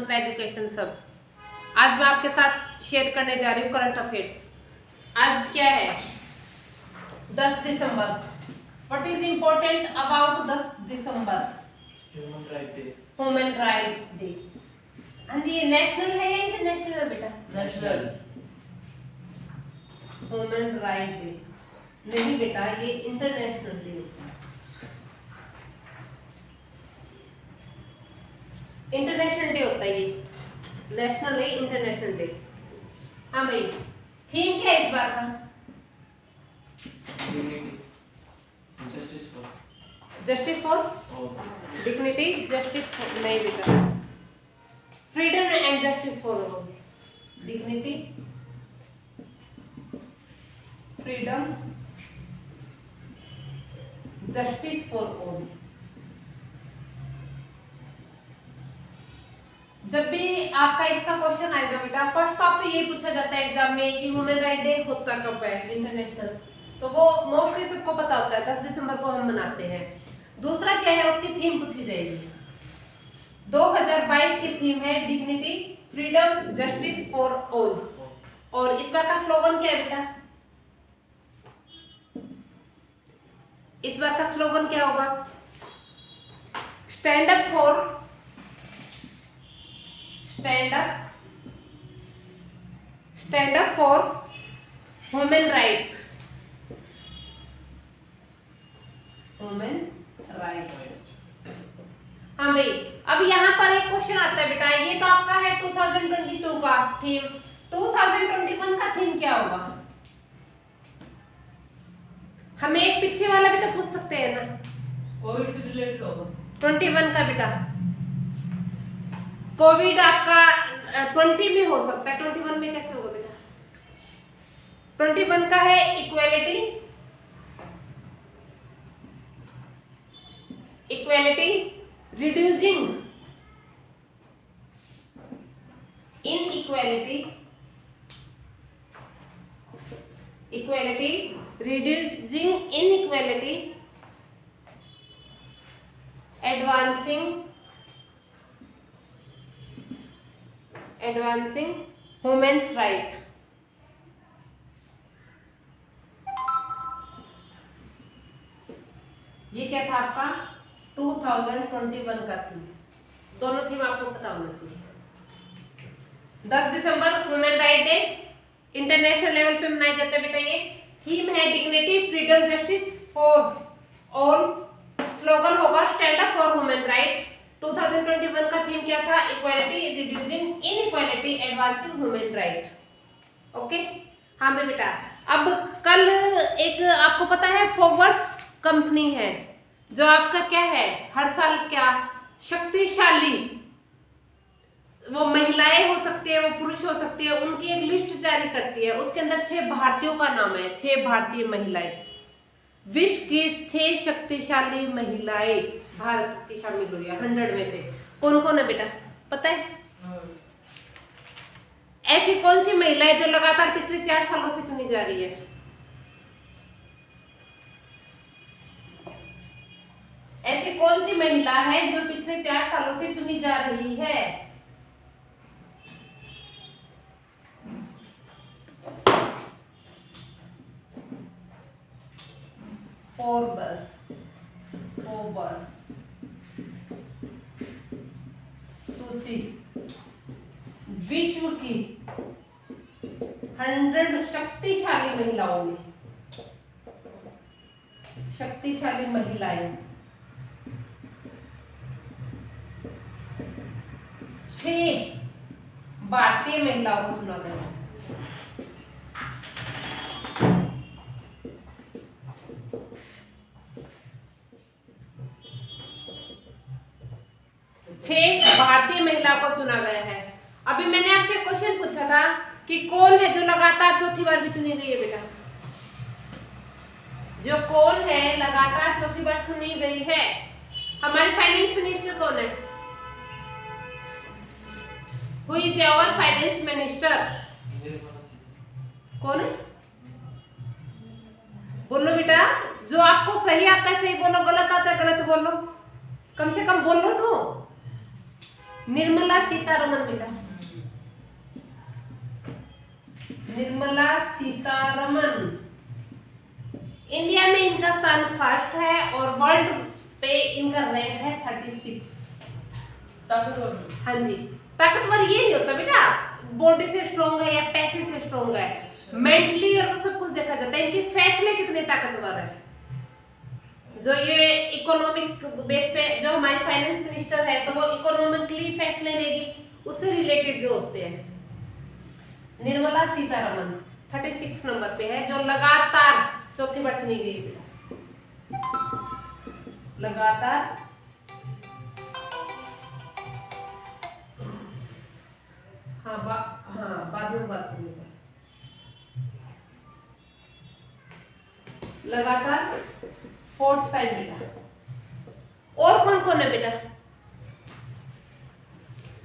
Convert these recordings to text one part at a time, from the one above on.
मंत्र एजुकेशन सब। आज मैं आपके साथ शेयर करने जा रही हूँ करंट अफेयर्स। आज क्या है? 10 दिसंबर। What is important about 10 December? Human right day. Human right day. हाँ जी, ये नेशनल है या इंटरनेशनल है बेटा? नेशनल। ह्यूमन राइट डे नहीं बेटा, ये इंटरनेशनल डे होता है। इंटरनेशनल डे होता है ये, नेशनल है इंटरनेशनल डे। हाँ भाई, थीम क्या है इस बार का? Dignity, justice for, justice for dignity, justice for नहीं बेटा, freedom and justice for all. Dignity, freedom, justice for all. जब भी आपका इसका क्वेश्चन आएगा बेटा, फर्स्ट तो आपसे ये पूछा जाता है एग्जाम में कि ह्यूमन राइट डे होता कब है इंटरनेशनल, तो वो मोस्टली सबको पता होता है 10 दिसंबर को हम मनाते हैं। दूसरा क्या है, उसकी थीम पूछी जाएगी। 2022 की थीम है dignity, freedom, justice for all. और इस बार का स्लोगन क्या है बेटा? इस बार का स्लोगन क्या होगा? Stand up for, stand up for human right, human rights। हाँ भाई, अब यहाँ पर एक क्वेश्चन आता है बेटा, ये तो आपका है 2022 का थीम। 2021 का थीम क्या होगा? हमें एक पीछे वाला भी तो पूछ सकते हैं ना, कोविड के रिलेटेड होगा। 21 का बेटा, कोविड आपका 20 में हो सकता है, 21 में कैसे होगा बेटा? 21 का है equality, equality, reducing inequality, equality, reducing inequality, advancing humans right. ये क्या था आपका 2021 का थीम। दोनों थीम आपको पता होना चाहिए। 10 दिसंबर human right day international level पे मनाया जाता है बेटा। ये थीम है dignity, freedom, justice for all. Slogan होगा stand up for human right. 2021 का थीम क्या था? Equality, reducing inequality, advancing human right. Okay, हाँ भाई बेटा। अब कल एक आपको पता है फोर्ब्स कंपनी है जो आपका क्या है, हर साल क्या शक्तिशाली, वो महिलाएं हो सकती है, वो पुरुष हो सकती है, उनकी एक लिस्ट जारी करती है। उसके अंदर 6 भारतीयों का नाम है, 6 भारतीय महिलाएं, विश्व की 6 शक्तिशाली महिलाएं भारत की शामिल हुई है 100 में से। कौन कौन है बेटा, पता है? ऐसी कौन सी महिला है जो लगातार पिछले 4 सालों से चुनी जा रही है? ऐसी कौन सी महिला है जो पिछले 4 सालों से चुनी जा रही है? फोर्ब्स सूची विश्व की 100 शक्तिशाली महिलाओं में, शक्तिशाली महिलाएं 6 भारतीय महिलाओं को चुना गया है। 6 भारतीय महिलाओं को चुना गया है। अभी मैंने आपसे क्वेश्चन पूछा था कि कौन है जो लगातार चौथी बार भी चुनी गई है बेटा? जो कौन है लगातार चौथी बार चुनी गई है? हमारी फाइनेंस मिनिस्टर कौन है? Who is our finance minister? कौन है? बोलो बेटा, जो आपको सही आता है सही बोलो, गलत आता है गलत बोलो, कम से कम बोलो तो। निर्मला सीतारमन बेटा, निर्मला सीतारमन। इंडिया में इनका स्थान फर्स्ट है और वर्ल्ड पे इनका रैंक है 36। ताकतवर। हाँ जी, ताकतवर ये नहीं होता बेटा बॉडी से स्ट्रॉन्ग है या पैसे से स्ट्रॉन्ग है, मेंटली और सब कुछ देखा जाता है। इनके फैसले कितने ताकतवर है। जो ये इकोनॉमिक बेस पे जो हमारी फाइनेंस मिनिस्टर है तो वो इकोनॉमिकली फैसले लेगी, उससे रिलेटेड जो होते हैं। निर्मला सीतारमन 36 नंबर पे है, जो लगातार चौथी बार चुनी गई बेटा, लगातार हाँ बाद में बात करेंगे। लगातार 4th टाइम बेटा। और कौन कौन है बेटा,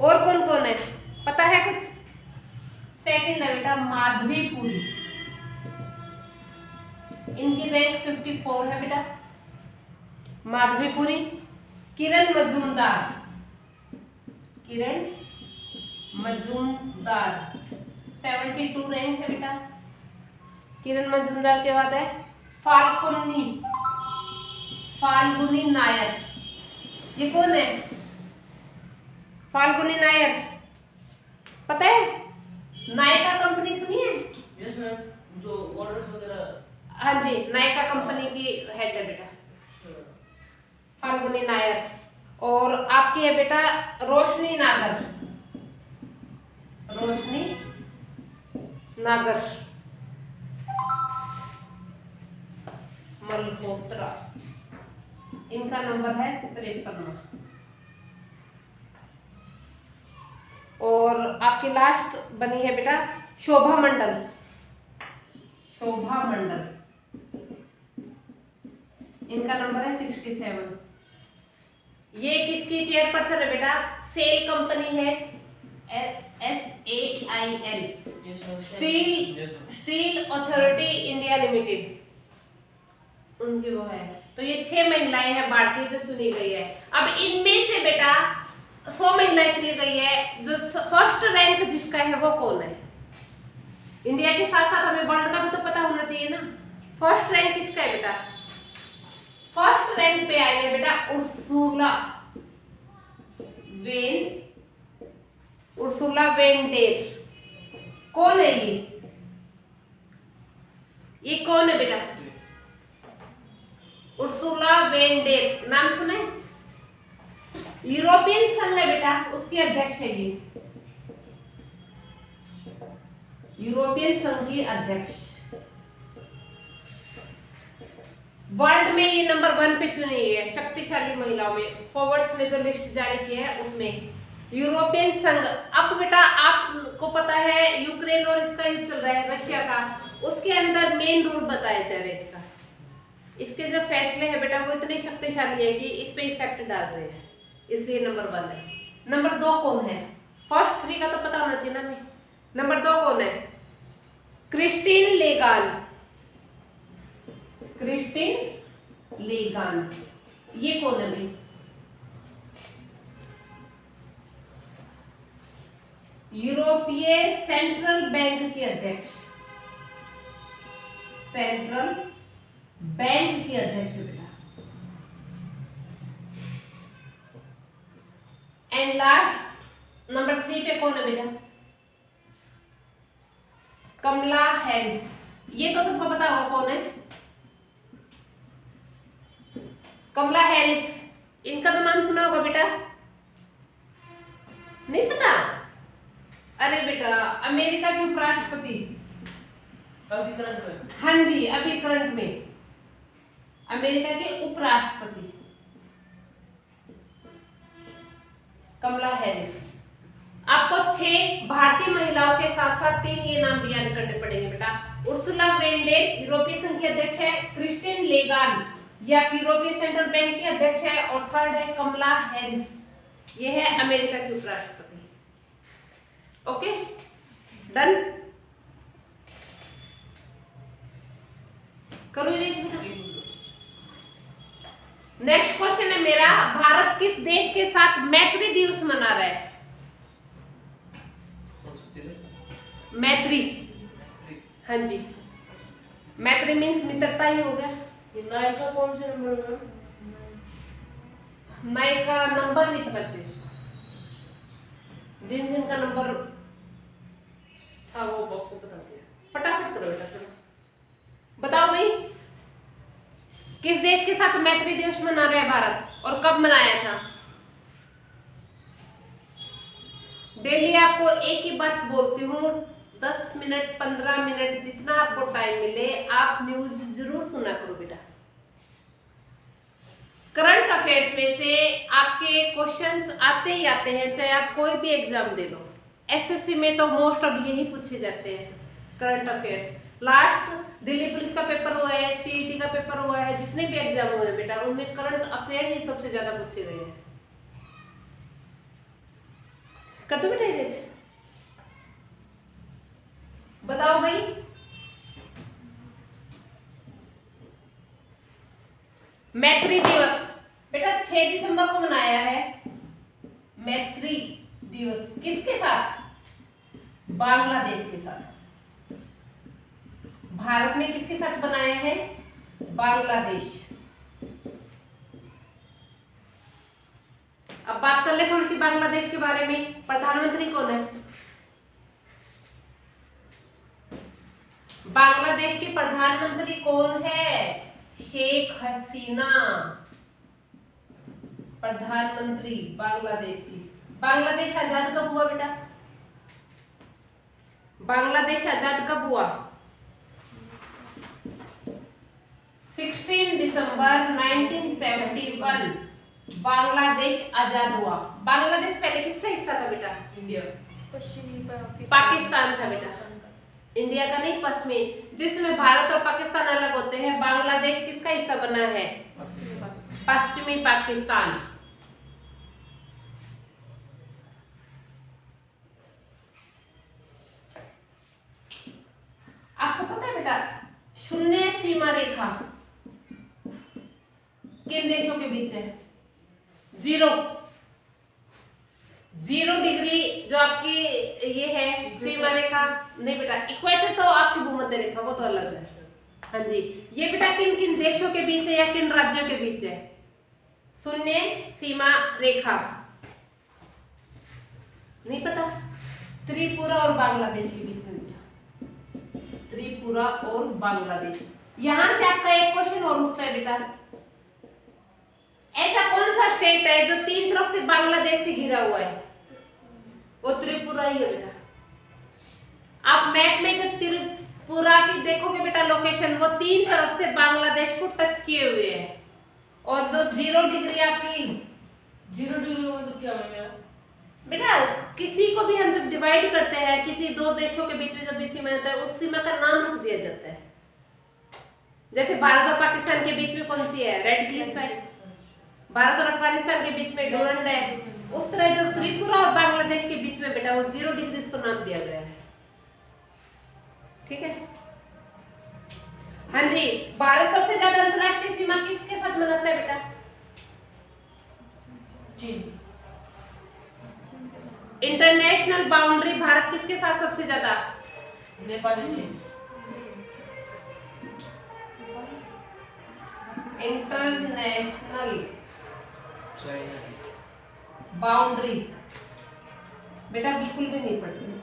और कौन कौन है पता है कुछ? सेकंड है बेटा माधवीपुरी, इनकी रैंक 54 है बेटा माधवीपुरी। किरण मजूमदार, किरण मजूमदार 72 रैंक है बेटा। किरण मजूमदार के बाद है फाल्गुनी, फाल्गुनी नायर। ये कौन है फाल्गुनी नायर, पता है? नायका कंपनी सुनी है? यस मैम, जो ऑर्डर्स वगैरह। हाँ जी, नायका कंपनी की हेड है बेटा फाल्गुनी नायर। और आपकी है बेटा रोशनी नागर, रोशनी नागर मल्होत्रा, इनका नंबर है 53। और आपकी लास्ट बनी है बेटा शोभा मंडल, शोभा मंडल, इनका नंबर है 67। ये किसकी चेयरपर्सन है बेटा? सेल कंपनी है, SAIL, steel authority India limited, उनकी वो है। तो ये 6 महिलाएं हैं भारतीय जो चुनी गई है। अब इनमें से बेटा 100 महिलाएं चुनी गई है, जो फर्स्ट रैंक जिसका है वो कौन है? इंडिया के साथ साथ हमें वर्ल्ड का भी तो पता होना चाहिए ना। फर्स्ट रैंक किसका है बेटा? फर्स्ट रैंक पे आई है बेटा उर्सुला वेन डेर। कौन है ये कौन है बेटा? उर्सुला वेन डेर, नाम सुने? यूरोपियन संघ है बेटा, उसकी अध्यक्ष है ये, यूरोपियन संघ की अध्यक्ष। वर्ल्ड में ये नंबर 1 पे चुनी गई है शक्तिशाली महिलाओं में। फोर्ब्स ने जो लिस्ट जारी की है उसमें यूरोपियन संघ। अब बेटा आपको पता है यूक्रेन और इसका युद्ध चल रहा है रशिया का, उसके अंदर मेन रोल बताया जा रहा है इसका। इसके जो फैसले हैं बेटा वो इतने शक्तिशाली है कि इस पे इफेक्ट डाल रहे हैं, इसलिए नंबर 1 है। नंबर 2 कौन है? फर्स्ट 3 का तो पता होना चाहिए ना हमें। नंबर 2 कौन है? क्रिस्टीन लेगान, क्रिस्टीन लेगान, ये कौन है भाई? यूरोपीय सेंट्रल बैंक की अध्यक्ष, सेंट्रल बैंक की अध्यक्ष बेटा। एंड लास्ट नंबर 3 पे कौन है बेटा? कमला हैरिस। ये तो सबको पता होगा कौन है कमला हैरिस। इनका तो नाम सुना होगा बेटा, नहीं पता? अरे बेटा अमेरिका की उपराष्ट्रपति, अभी करंट में। हाँ जी अभी करंट में अमेरिका के उपराष्ट्रपति कमला हैरिस। आपको 6 भारतीय महिलाओं के साथ साथ 3 ये नाम भी याद करने पड़ेंगे बेटा। उर्सुला वेन डेर यूरोपीय संघ की अध्यक्ष है, क्रिस्टीन लेगान या यूरोपीय सेंट्रल बैंक की अध्यक्ष है, और थर्ड है कमला हैरिस, ये है अमेरिका की उपराष्ट्रपति। ओके डन, करो नेक्स्ट क्वेश्चन है मेरा, भारत किस देश के साथ मैत्री दिवस मना रहा है? मैत्री। हाँ जी, मैत्री मीन्स मित्रता ही हो गया। ये नायका कौन से नंबर में? नए का नंबर नहीं पकड़ते इसका। जिन जिन का नंबर था वो आपको बता दिया। फटाफट करो बेटा थोड़ा। बताओ भाई, किस देश के साथ मैत्री दिवस मना रहा है भारत और कब मनाया था? डेली आपको एक ही बात बोलती हूँ, 10 मिनट 15 मिनट जितना आपको टाइम मिले आप न्यूज जरूर सुना करो बेटा। करंट अफेयर्स में से आपके क्वेश्चंस आते ही आते हैं, चाहे आप कोई भी एग्जाम दे लो। एसएससी में तो मोस्ट ऑफ यही पूछे जाते हैं current affairs. Last Delhi police का पेपर हुआ है, सीईटी का पेपर हुआ है, जितने भी एग्जाम हुए हैं बेटा उनमें करंट अफेयर ही सबसे ज्यादा पूछे गए हैं। कर दो बेटा इरेज। बताओ भाई, मैत्री दिवस बेटा 6 दिसंबर को मनाया है। मैत्री दिवस किसके साथ? बांग्लादेश के साथ। भारत ने किसके साथ बनाया है? बांग्लादेश। अब बात कर ले थोड़ी सी बांग्लादेश के बारे में। प्रधानमंत्री कौन है? बांग्लादेश के प्रधानमंत्री कौन है? शेख हसीना प्रधानमंत्री बांग्लादेश की। बांग्लादेश आजाद कब हुआ बेटा? बांग्लादेश आजाद कब हुआ? 16 दिसंबर 1971 बांग्लादेश आजाद हुआ। बांग्लादेश पहले किसका हिस्सा था बेटा? इंडिया। पाकिस्तान था बेटा। इंडिया का नहीं, पश्चिमी। जिसमें भारत और पाकिस्तान अलग होते हैं, बांग्लादेश किसका हिस्सा बना है? पश्चिमी पाकिस्तान। आपको पता है बेटा शून्य सीमा रेखा किन देशों के बीच है? जीरो डिग्री जो आपकी ये है सीमा रेखा। नहीं बेटा, इक्वेटर तो आपकी भूमध्य रेखा, वो तो अलग है। हाँ जी, ये बेटा किन किन देशों के बीच है या किन राज्यों के बीच है? शून्य सीमा रेखा नहीं पता? त्रिपुरा और बांग्लादेश के बीच में बेटा, त्रिपुरा और बांग्लादेश। यहां से आपका एक क्वेश्चन और उठता है बेटा, ऐसा कौन सा स्टेट है जो 3 तरफ से बांग्लादेश से घिरा हुआ है? वो त्रिपुरा ही है बेटा। आप मैप में जो त्रिपुरा की देखोगे बेटा लोकेशन, वो 3 तरफ से बांग्लादेश को टच किए हुए है। और जो 0 डिग्री आपकी 0 डिग्री का मतलब क्या है बेटा? किसी को भी हम जब डिवाइड करते हैं, किसी 2 देशों के बीच में जब भी सीमा रहता है, उस सीमा का नाम रख दिया जाता है। जैसे भारत और पाकिस्तान के बीच में कौन सी है? रेड क्लिफ है। भारत और अफगानिस्तान के बीच में डोरंड है। उस तरह जो त्रिपुरा और बांग्लादेश के बीच में बेटा वो 0 डिग्री इसको नाम दिया गया है। ठीक है? हाँ जी, भारत सबसे ज्यादा अंतरराष्ट्रीय सीमा किसके साथ मनाता है बेटा? चीन। इंटरनेशनल बाउंड्री भारत किसके साथ सबसे ज्यादा? नेपाल चीन। इंटरनेशनल बाउंड्री बेटा बिल्कुल भी नहीं पढ़ती।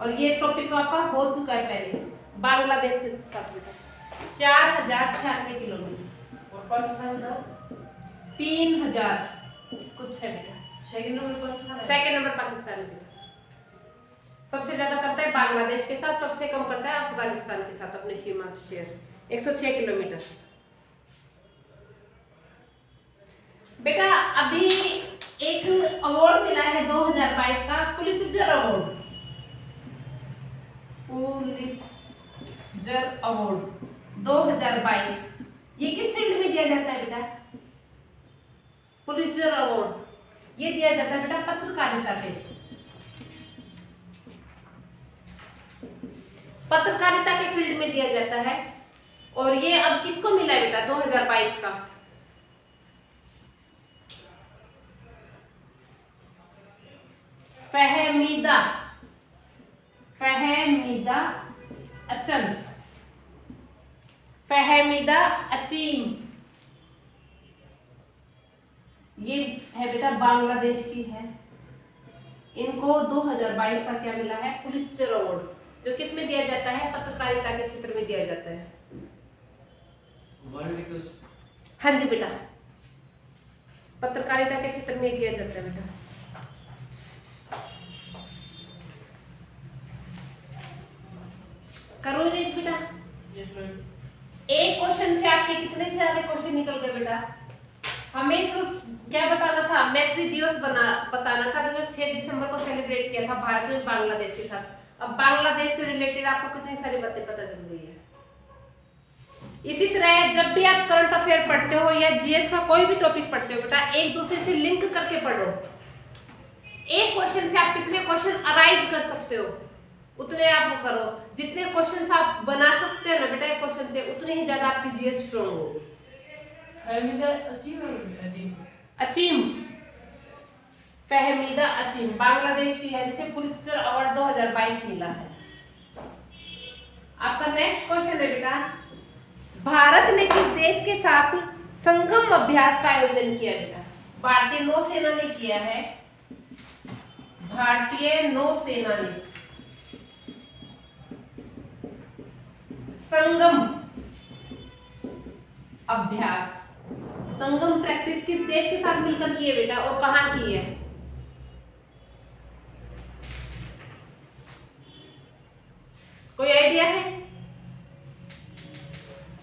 और ये टॉपिक तो आपका हो चुका है पहले, बांग्लादेश के साथ बेटा 4096 किलोमीटर। और पाकिस्तान का 3000 कुछ है बेटा। सेकंड नंबर पाकिस्तान है। सेकंड नंबर पाकिस्तान है बेटा। सबसे ज्यादा करता है बांग्लादेश के साथ, सबसे कम करता है अफगानिस्तान के साथ अपने सीमा शेयर्स 106 किलोमीटर। बेटा अभी एक अवार्ड मिला है 2022 का, पुलित्जर अवार्ड। पुलित्जर अवार्ड 2022 ये किस फील्ड में दिया जाता है बेटा? पुलित्जर अवार्ड ये दिया जाता है बेटा पत्रकारिता के, पत्रकारिता के फील्ड में दिया जाता है। और ये अब किसको मिला है बेटा 2022 का? फहमीदा फहमीदा अचन, फहमीदा अचीम, ये है बेटा बांग्लादेश की है। इनको 2022 का क्या मिला है? पुलित्जर अवार्ड, जो किस में दिया जाता है? पत्रकारिता के क्षेत्र में दिया जाता है। हाँ जी बेटा, पत्रकारिता के क्षेत्र में दिया जाता है बेटा। करो रेज बेटा। एक क्वेश्चन से आपके कितने सारे क्वेश्चन निकल गए बेटा? हमें सिर्फ क्या बताना था? मैत्री दिवस बताना था जो 6 दिसंबर को सेलिब्रेट किया था भारत ने बांग्लादेश के साथ। अब बांग्लादेश से रिलेटेड आपको कितनी सारी बातें पता चल गई है। इसी तरह जब भी आप करंट अफेयर पढ़ते हो या जीएस का कोई भी टॉपिक पढ़ते हो बेटा, एक दूसरे से लिंक करके पढ़ो। एक क्वेश्चन से आप कितने क्वेश्चन अराइज कर सकते हो उतने आप करो। जितने क्वेश्चन आप बना सकते हो ना बेटा एक क्वेश्चन से, उतनी ही ज्यादा आपकी जीएस स्ट्रांग होगी। अचीम, फहमीदा अचीम बांग्लादेश की है, जिसे पुलित्जर अवार्ड 2022 मिला है। आपका नेक्स्ट क्वेश्चन है बेटा, भारत ने किस देश के साथ संगम अभ्यास का आयोजन किया बेटा? भारतीय नौसेना ने किया है। भारतीय नौसेना ने संगम अभ्यास, संगम प्रैक्टिस किस देश के साथ मिलकर की है बेटा और कहां की है? कोई आइडिया है?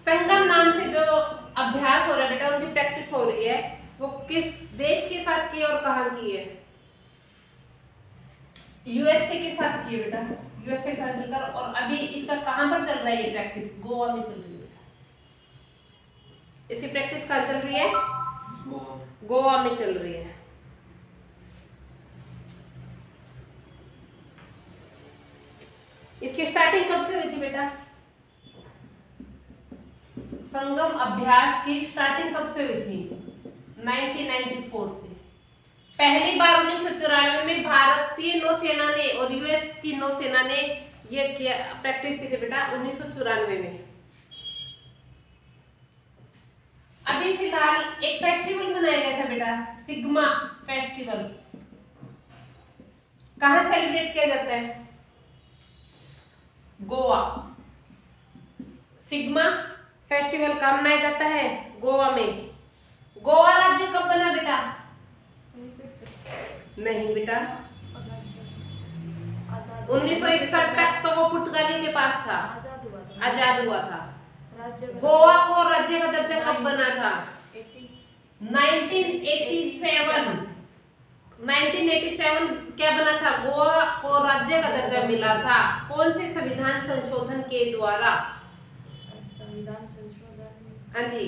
संगम नाम से जो अभ्यास हो रहा है बेटा, उनकी प्रैक्टिस हो रही है, वो किस देश के साथ की है और कहां की है? यूएसए के साथ की है बेटा, यूएसए के साथ मिलकर। और अभी इसका कहां पर चल रहा है ये प्रैक्टिस? गोवा में चल रही है बेटा। इसकी प्रैक्टिस कहां चल रही है? गोवा में चल रही है। इसकी स्टार्टिंग कब से हुई थी बेटा? संगम अभ्यास की स्टार्टिंग कब से हुई थी? 1994 से। पहली बार 1994 में भारतीय नौसेना ने और यूएस की नौसेना ने ये किया, प्रैक्टिस की थी बेटा 1994 में। अभी फिलहाल एक फेस्टिवल मनाया गया था बेटा, सिग्मा फेस्टिवल। कहां सेलिब्रेट किया जाता है? गोवा। सिग्मा फेस्टिवल कहाँ मनाया जाता है? गोवा में। गोवा राज्य कब बना बेटा? नहीं बेटा, 1961 तक तो वो पुर्तगाली के पास था, आजाद हुआ था। गोवा को राज्य का दर्जा कब बना था? 1987। 1987 क्या बना था? गोवा को राज्य का दर्जा मिला था। कौन से संविधान संशोधन के द्वारा? संविधान संशोधन। हाँ जी,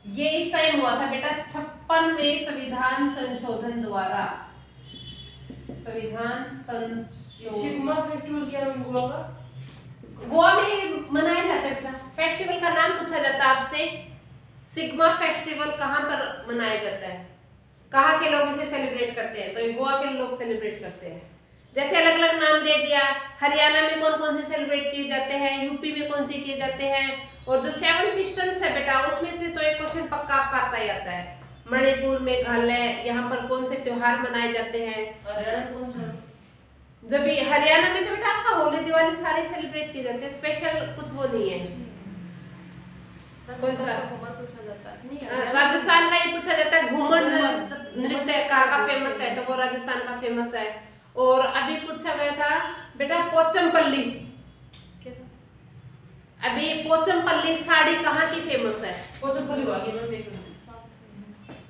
ये इस टाइम हुआ था बेटा 56वें संविधान संशोधन द्वारा। संविधान संशोधन। सिग्मा फेस्टिवल क्या नाम गोवा का? गोवा में मनाया जाता है बेटा। फेस्टिवल का नाम पूछा जाता है आपसे, सिग्मा फेस्टिवल कहाँ पर मनाया जाता है, कहाँ के लोग इसे सेलिब्रेट करते हैं? तो ये गोवा के लोग सेलिब्रेट करते हैं। जैसे अलग अलग नाम दे दिया, हरियाणा में कौन कौन से सेलिब्रेट किए जाते हैं, यूपी में कौन से किए जाते हैं, और जो 7 सिस्टम्स है बेटा उसमें से तो एक क्वेश्चन पक्का आपका आता ही आता है। मणिपुर, मेघालय, यहाँ पर कौन से त्योहार मनाए जाते हैं? हरियाणा कौन सा? जब हरियाणा में तो बेटा आपका होली दिवाली सारे सेलिब्रेट किए जाते हैं, स्पेशल कुछ वो नहीं है। कौन सा? घूमर पूछा जाता है। राजस्थान का ये पूछा जाता है, घूमर नृत्य कहाँ का फेमस है? तो वो राजस्थान का फेमस है। और अभी पूछा गया था बेटा पोचमपल्ली, अभी पोचमपल्ली साड़ी कहाँ की फेमस है? पोचमपल्ली वाली में देख लो।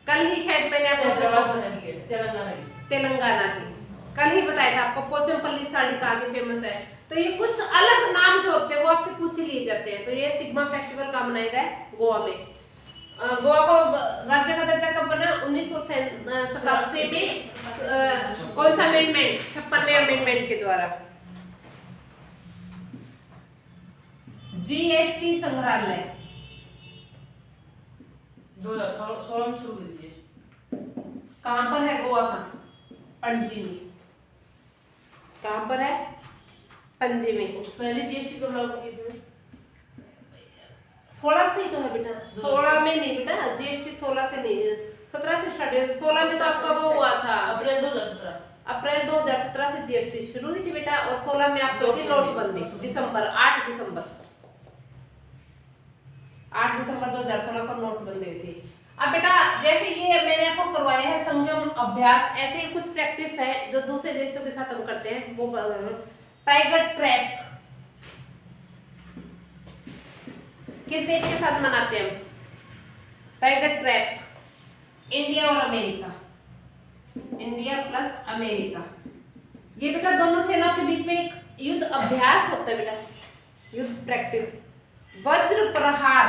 कल ही शायद मैंने आपको तेलंगाना की कल ही बताया था आपको पोचमपल्ली साड़ी कहाँ की फेमस है। तो ये कुछ अलग नाम जो होते हैं वो आपसे पूछ ही लिए जाते हैं। तो ये सिग्मा फेस्टिवल कहाँ मनाया गया है? गोवा में। गोवा को राज्य का दर्जा कब बना? 1987 में। कौन सा अमेंडमेंट? 56वें अमेंडमेंट के द्वारा। जीएसटी संग्रहालय 2016 में शुरू हुई थी। कहाँ पर है? गोवा का पणजी में। कहाँ पर है? पंजी में पहले जीएसटी कब लागू की थी? 16 से ही तो है बेटा, 16 में नहीं बेटा, जीएसटी 16 से नहीं है, 17 से स्टार्ट है। 16 में तो आपका वो हुआ था अप्रैल 2017। अप्रैल 2017 से जीएसटी शुरू हुई थी बेटा, और 16 में आपकी होती नोटबंदी, दिसंबर 8 दिसंबर 2016 को नोटबंदी हुई थी। अब बेटा जैसे ये मैंने आपको करवाया है संगम अभ्यास, ऐसे ही कुछ प्रैक्टिस है जो दूसरे देशों के साथ हम करते हैं, वो टाइगर ट्रैप किस देश के साथ मनाते हैं हम? टाइगर ट्रैप इंडिया और अमेरिका, इंडिया प्लस अमेरिका। ये बेटा दोनों सेनाओं के बीच में एक युद्ध अभ्यास होता है बेटा, युद्ध प्रैक्टिस। वज्र प्रहार,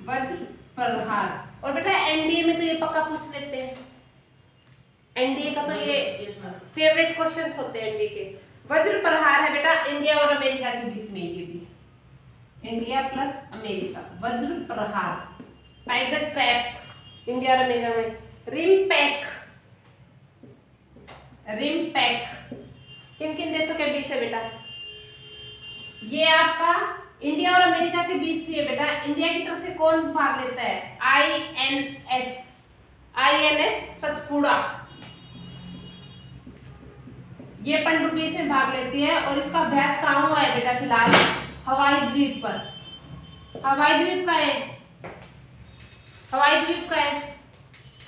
वज्र प्रहार। और बेटा एनडीए में तो ये पक्का पूछ लेते हैं, एनडीए का तो ये फेवरेट क्वेश्चंस होते हैं एनडीए के। वज्र प्रहार है बेटा इंडिया और अमेरिका के बीच में, ये भी इंडिया प्लस अमेरिका, वज्र प्रहार। टाइगर ट्रैप इंडिया और अमेरिका में। रिम पैक, रिम पैक किन किन देशों के बीच है बेटा? ये आपका इंडिया और अमेरिका के बीच से है बेटा। इंडिया की तरफ से कौन भाग लेता है? आईएनएस सतपुड़ा, ये पनडुब्बी में भाग लेती है। और इसका अभ्यास कहाँ हुआ है बेटा? फिलहाल हवाई द्वीप पर। हवाई द्वीप का है, हवाई द्वीप का है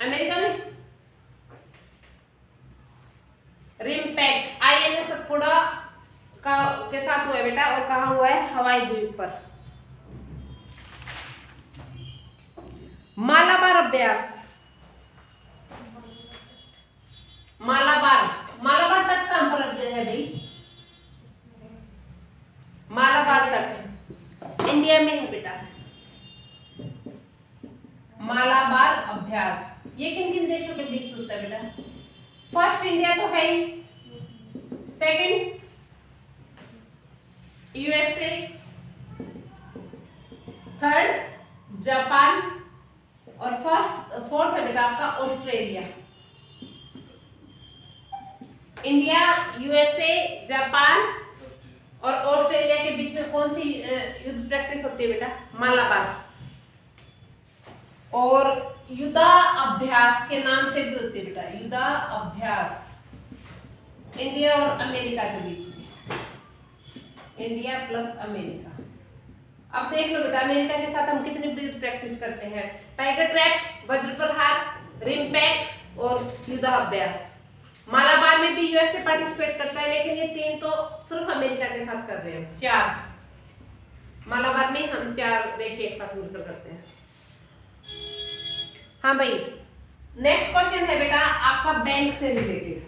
अमेरिका में। रिम पैक आईएनएस सतपुड़ा का के साथ हुआ है बेटा, और कहाँ हुआ है? हवाई द्वीप पर। मालाबार अभ्यास, मालाबार, मालाबार तट कहां पर है भाई? मालाबार तट इंडिया में है बेटा। मालाबार अभ्यास ये किन किन देशों के बीच होता है बेटा? फर्स्ट इंडिया तो है ही, सेकंड यूएसए, थर्ड जापान, और फोर्थ है बेटा आपका ऑस्ट्रेलिया। इंडिया, यूएसए, जापान और ऑस्ट्रेलिया के बीच में कौन सी युद्ध प्रैक्टिस होती है बेटा? मालाबार। और युद्धा अभ्यास के नाम से भी होती है बेटा, युद्धा अभ्यास इंडिया और अमेरिका के बीच में, इंडिया प्लस अमेरिका। अब देख लो बेटा अमेरिका के साथ हम कितनी प्रैक्टिस करते हैं? टाइगर ट्रैप, वज्र प्रहार, रिम पैक और युद्धा अभ्यास। मालाबार में भी यूएसए पार्टिसिपेट करता है, लेकिन ये तीन तो सिर्फ अमेरिका के साथ कर रहे हैं। 4 मालाबार में हम 4 देश एक साथ मिलकर करते हैं। हाँ भाई, नेक्स्ट क्वेश्चन है बेटा आपका बैंक से रिलेटेड।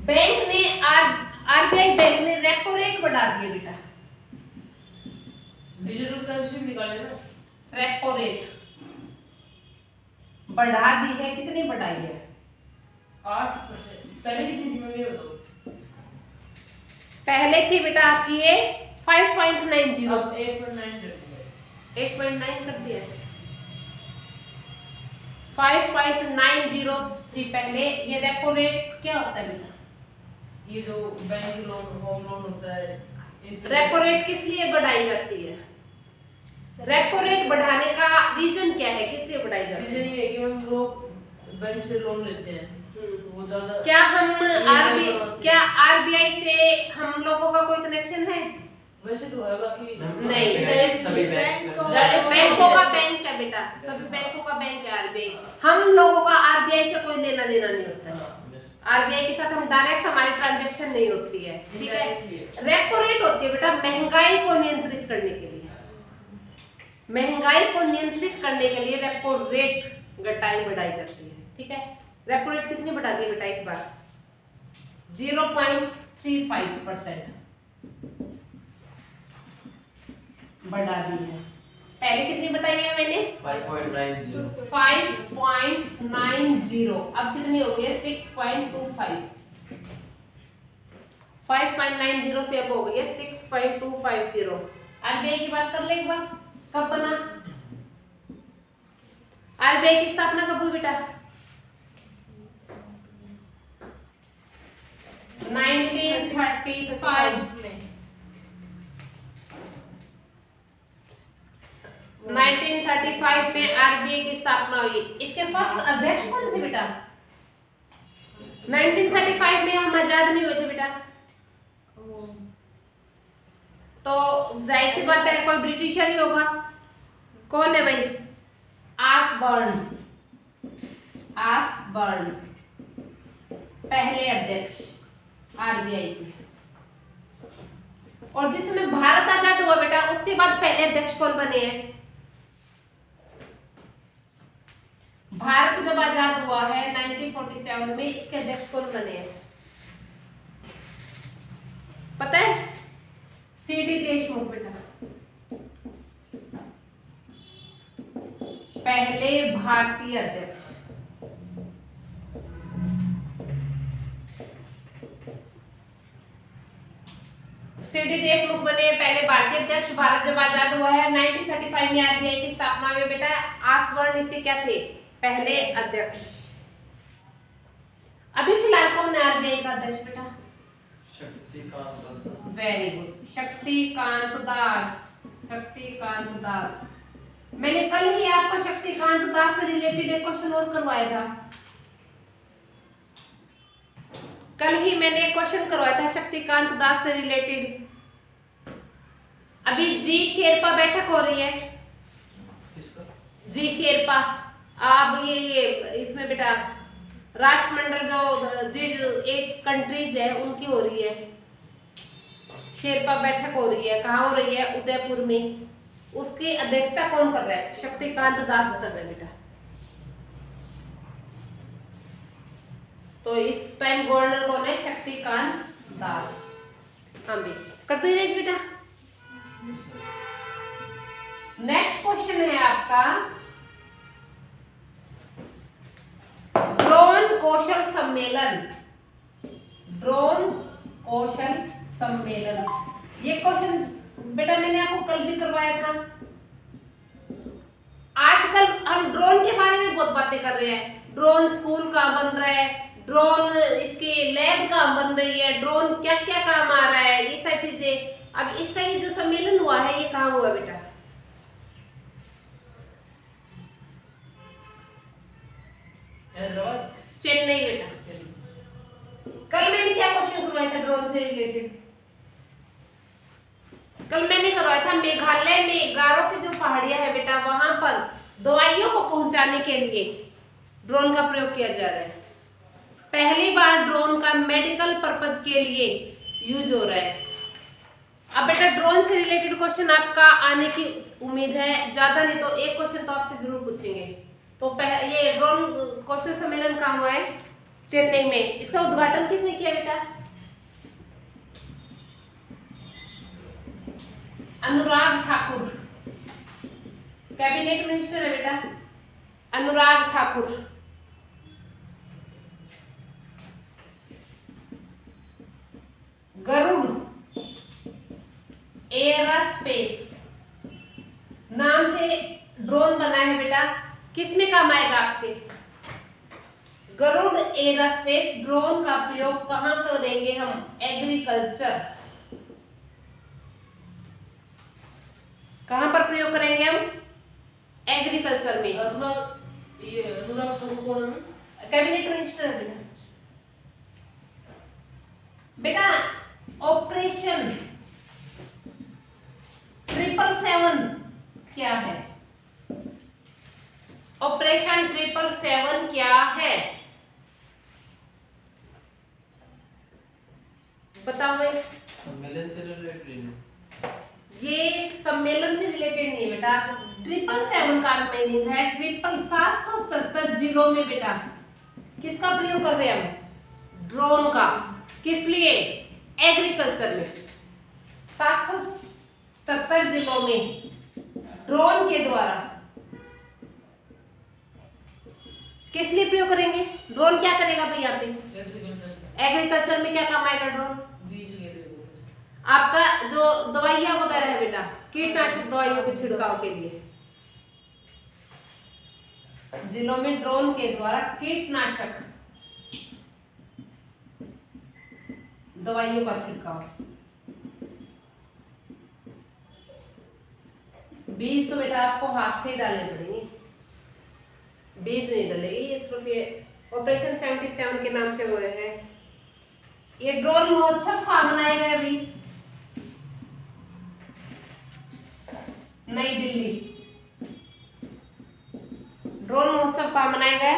बैंक ने आरबीआई बैंक ने रेपो रेट बढ़ा दिया बेटा। डिजिटल करेंसी निकाले ना, रेपो रेट बढ़ा दी है, कितनी बढ़ाई है? 8%। पहले कितनी थी मैं ये बताओ? पहले थी बेटा आपकी ये 5.90, अब 8.9 कर दिया। 5.90 थी पहले। ये रेपो रेट क्या होता है बेटा? ये जो बैंक लोन, होम लोन होता है। रेपो रेट किस लिए बढ़ाई जाती है? रेपो रेट बढ़ाने का रीजन क्या है, किस लिए बढ़ाई जाती है? रीजन ये है कि हम लोग बैंक से लोन लेते हैं तो वो ज्यादा। क्या आरबीआई से हम लोगों का कोई कनेक्शन है? वैसे तो है, बाकी नहीं, सभी बैंक बैंकों का बैंक है बेटा, सभी बैंकों का बैंक है आरबीआई। हम लोगों का आरबीआई से कोई लेना देना नहीं होता है। आरबीआई के साथ हम डायरेक्ट हमारी ट्रांजैक्शन नहीं होती है, ठीक है। रेपो रेट होती है बेटा महंगाई को नियंत्रित करने के लिए। महंगाई को नियंत्रित करने के लिए रेपो रेट घटाई बढ़ाई जाती है, ठीक है। रेपो रेट कितनी बढ़ा दी बेटा इस बार? 0.35% बढ़ा दी है। पहले कितनी बताई है मैंने? 5.90। 5.90। अब कितनी हो गई है? 6.25। 5.90 से अब हो गई है 6.250। आरबीआई की बात कर ले एक बार, कब बना? आरबीआई की स्थापना कब हुई बेटा? 1920 1935 में 1935 में आरबीआई की स्थापना हुई। इसके फर्स्ट अध्यक्ष कौन थे बेटा? 1935 में हम आजाद नहीं हुए थे बेटा, तो जाहिर सी बात है कोई ब्रिटिशर ही होगा। कौन है भाई? आसबर्न। आसबर्न पहले अध्यक्ष आरबीआई के। और जिस समय भारत आजाद हुआ बेटा, उसके बाद पहले अध्यक्ष कौन बने हैं? भारत जब आजाद हुआ है 1947 में, इसके अध्यक्ष कौन बने हैं पता है? सीडी देशमुख बेटा, पहले भारतीय अध्यक्ष। सीडी देशमुख बने पहले भारतीय अध्यक्ष। भारत जब आजाद हुआ है 1935 में आरबीआई की स्थापना हुई बेटा। आसबर्न इसके क्या थे? पहले अध्यक्ष। अभी फिलहाल कौन है आरबीआई का अध्यक्ष बेटा? शक्तिकांत। Very good, Shaktikanta Das. शक्तिकांत दास। मैंने कल ही आपको शक्तिकांत दास से रिलेटेड एक क्वेश्चन और करवाया था। कल ही मैंने एक क्वेश्चन करवाया था शक्तिकांत दास से रिलेटेड। अभी जी शेरपा बैठक हो रही है। जी शेरपा, अब ये इसमें बेटा राष्ट्रमंडल जो जी 8 कंट्रीज है उनकी हो रही है, शेरपा बैठक हो रही है। कहाँ हो रही है? उदयपुर में। उसकी अध्यक्षता कौन कर रहा है? शक्तिकांत दास कर रहे हैं बेटा। तो इस टाइम गवर्नर कौन है? शक्तिकांत दास। हाँ भी कर दो ये बेटा। नेक्स्ट क्वेश्चन है आपका ड्रोन कौशल सम्मेलन। ड्रोन कौशल सम्मेलन, ये क्वेश्चन बेटा मैंने आपको कल भी करवाया था। आजकल हम ड्रोन के बारे में बहुत बातें कर रहे हैं। ड्रोन स्कूल कहाँ बन रहा है, ड्रोन इसकी लैब कहाँ बन रही है, ड्रोन क्या क्या काम आ रहा है, ये सारी चीजें। अब इसका ये जो सम्मेलन हुआ है ये कहाँ हुआ बेटा? हैदराबाद, चेन्नई बेटा। कल मैंने क्या क्वेश्चन करवाया था ड्रोन से रिलेटेड? कल मैंने करवाया था मेघालय में गारो की जो पहाड़ियां है बेटा, वहां पर दवाइयों को पहुंचाने के लिए ड्रोन का प्रयोग किया जा रहा है। पहली बार ड्रोन का मेडिकल पर्पज के लिए यूज हो रहा है। अब बेटा ड्रोन से रिलेटेड क्वेश्चन आपका आने की उम्मीद है, ज्यादा नहीं तो एक क्वेश्चन तो आपसे जरूर पूछेंगे। तो ये ड्रोन कौशल सम्मेलन कहाँ हुआ है? चेन्नई में। इसका उद्घाटन किसने किया बेटा? अनुराग ठाकुर, कैबिनेट मिनिस्टर है बेटा अनुराग ठाकुर। गरुड़ एयरोस्पेस नाम से ड्रोन बना है बेटा, किसमें काम आएगा आपके? गरुड़ एयरोस्पेस ड्रोन का प्रयोग कहां करेंगे हम? एग्रीकल्चर। कहां पर प्रयोग करेंगे हम? एग्रीकल्चर में। ये अनुराग ठाकुर कौन है? कैबिनेट मिनिस्टर है बेटा। बेटा ऑपरेशन 777 क्या है? ऑपरेशन 777 क्या है बताओ भाई। सम्मेलन से रिलेटेड ये सम्मेलन से रिलेटेड नहीं है बेटा। 777 का मीनिंग है 777 जिलों में बेटा किसका प्रयोग कर रहे हैं हम? ड्रोन का। किस लिए? एग्रीकल्चर में। 777 जिलों में ड्रोन के द्वारा किस लिए प्रयोग करेंगे? ड्रोन क्या करेगा भाई यहाँ पे? एग्रीकल्चर में क्या काम आएगा ड्रोन? बीज वगैरह। आपका जो दवाइयां वगैरह है बेटा, कीटनाशक दवाइयों के छिड़काव के लिए जिलों में ड्रोन के द्वारा कीटनाशक दवाइयों का छिड़काव। बीज तो बेटा आपको हाथ से ही डालने पड़ेंगे, बीज नहीं डलेगी, ये सिर्फ ये ऑपरेशन 77 के नाम से हुए हैं। ये ड्रोन महोत्सव कहाँ मनाया गया अभी? नई दिल्ली। ड्रोन महोत्सव कहाँ मनाया गया?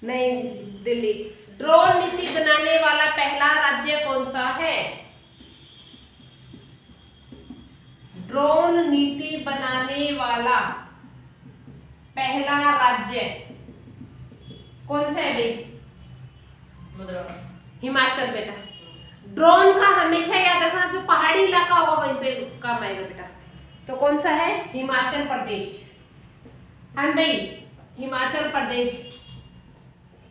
नई दिल्ली। ड्रोन नीति बनाने वाला पहला राज्य कौन सा है? ड्रोन नीति बनाने वाला पहला राज्य कौन सा है भाई? मद्रास। हिमाचल बेटा। ड्रोन का हमेशा याद रखना, जो पहाड़ी इलाका होगा वहीं पे काम आएगा बेटा। तो कौन सा है? हिमाचल प्रदेश। हाँ भाई, हिमाचल प्रदेश।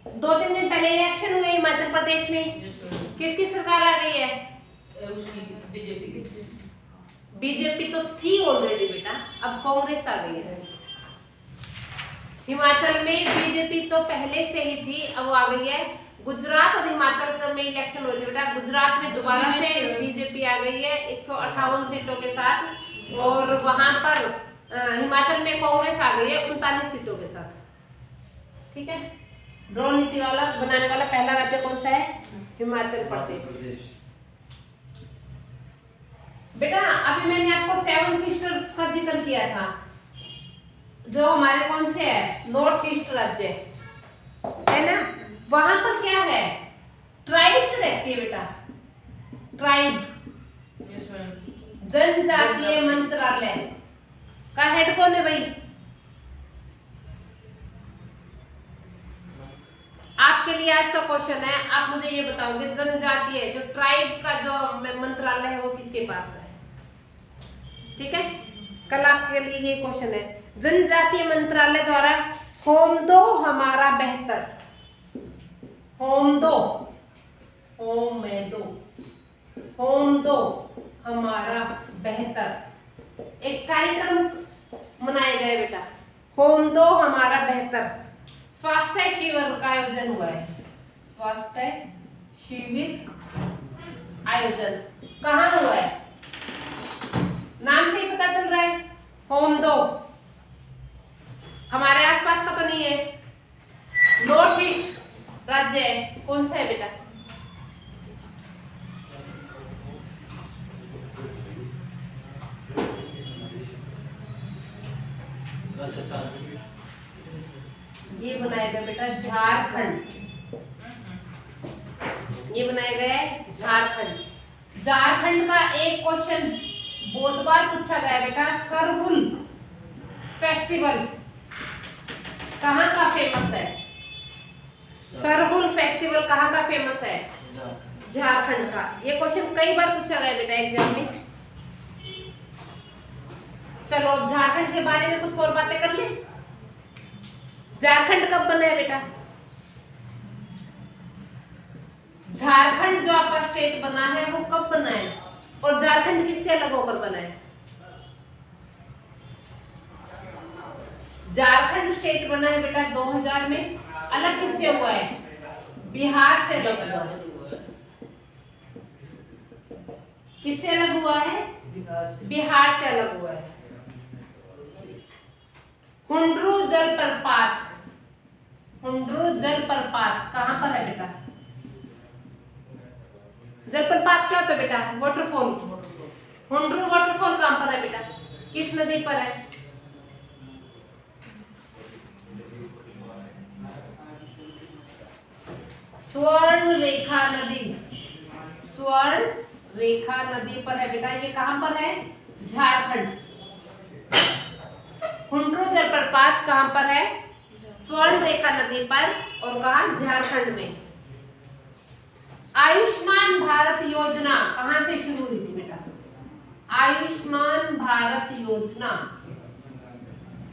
2-3 दिन पहले इलेक्शन हुए हिमाचल प्रदेश में, किसकी सरकार आ गई है? उसकी बीजेपी की। बीजेपी तो थी ऑलरेडी बेटा, अब कांग्रेस आ गई है। हिमाचल में बीजेपी तो पहले से ही थी, अब वो आ गई है। गुजरात और हिमाचल में इलेक्शन हुए थे बेटा। गुजरात में दोबारा से बीजेपी आ गई है 158 सीटों के साथ, और वहां पर हिमाचल में कांग्रेस आ गई है 39 सीटों के साथ। ठीक है। ड्रोन नीति वाला बनाने वाला पहला राज्य कौन सा है? हिमाचल प्रदेश। बेटा अभी मैंने आपको 7 सिस्टर्स का जिक्र किया था, जो हमारे कौन से है? नॉर्थ ईस्ट राज्य है ना। वहां पर क्या है? ट्राइब रहती है बेटा, ट्राइब। जनजातीय मंत्रालय का हेड कौन है भाई? आपके लिए आज का क्वेश्चन है, आप मुझे ये बताओगे जनजातीय जो ट्राइब्स का जो मंत्रालय है वो किसके पास है? ठीक है, कल आपके लिए ये क्वेश्चन है। जनजातीय मंत्रालय द्वारा होम दो हमारा बेहतर, होम दो, होम में दो, होम दो हमारा बेहतर एक कार्यक्रम मनाया गया बेटा। होम दो हमारा बेहतर स्वास्थ्य शिविर का आयोजन हुआ है। स्वास्थ्य शिविर आयोजन कहाँ हुआ है? नाम से ही पता चल रहा है, होम दो। हमारे आसपास का तो नहीं है, नॉर्थ ईस्ट राज्य है। कौन सा है बेटा? राजस्थान। ये बनाया गया बेटा झारखंड, ये बनाया गया है झारखंड। झारखंड का एक क्वेश्चन बहुत बार पूछा गया बेटा, सरहुल फेस्टिवल कहाँ का फेमस है? सरहुल फेस्टिवल कहाँ का फेमस है? झारखंड का। ये क्वेश्चन कई बार पूछा गया बेटा एग्जाम में। चलो अब झारखंड के बारे में कुछ और बातें कर ले। झारखंड कब बना है बेटा? झारखंड जो आपका स्टेट बना है वो कब बना है, और झारखंड किससे अलग होकर बना है? झारखंड स्टेट बना है बेटा 2000 में। अलग किससे हुआ है? बिहार से अलग हुआ है। किससे अलग हुआ है? बिहार से अलग हुआ है। हुंड्रू जलप्रपात, हुंड्रू जलप्रपात कहाँ पर है बेटा? जलप्रपात क्या होता है बेटा? वाटरफॉल। हुंड्रू वाटरफॉल कहाँ पर है बेटा? किस नदी पर है? स्वर्ण रेखा नदी, स्वर्ण रेखा नदी पर है बेटा। ये कहाँ पर है? झारखंड। हुंड्रू जलप्रपात कहाँ पर है? स्वर्ण रेखा नदी पर, और कहा? झारखंड में। आयुष्मान भारत योजना कहाँ से शुरू हुई थी बेटा? आयुष्मान भारत योजना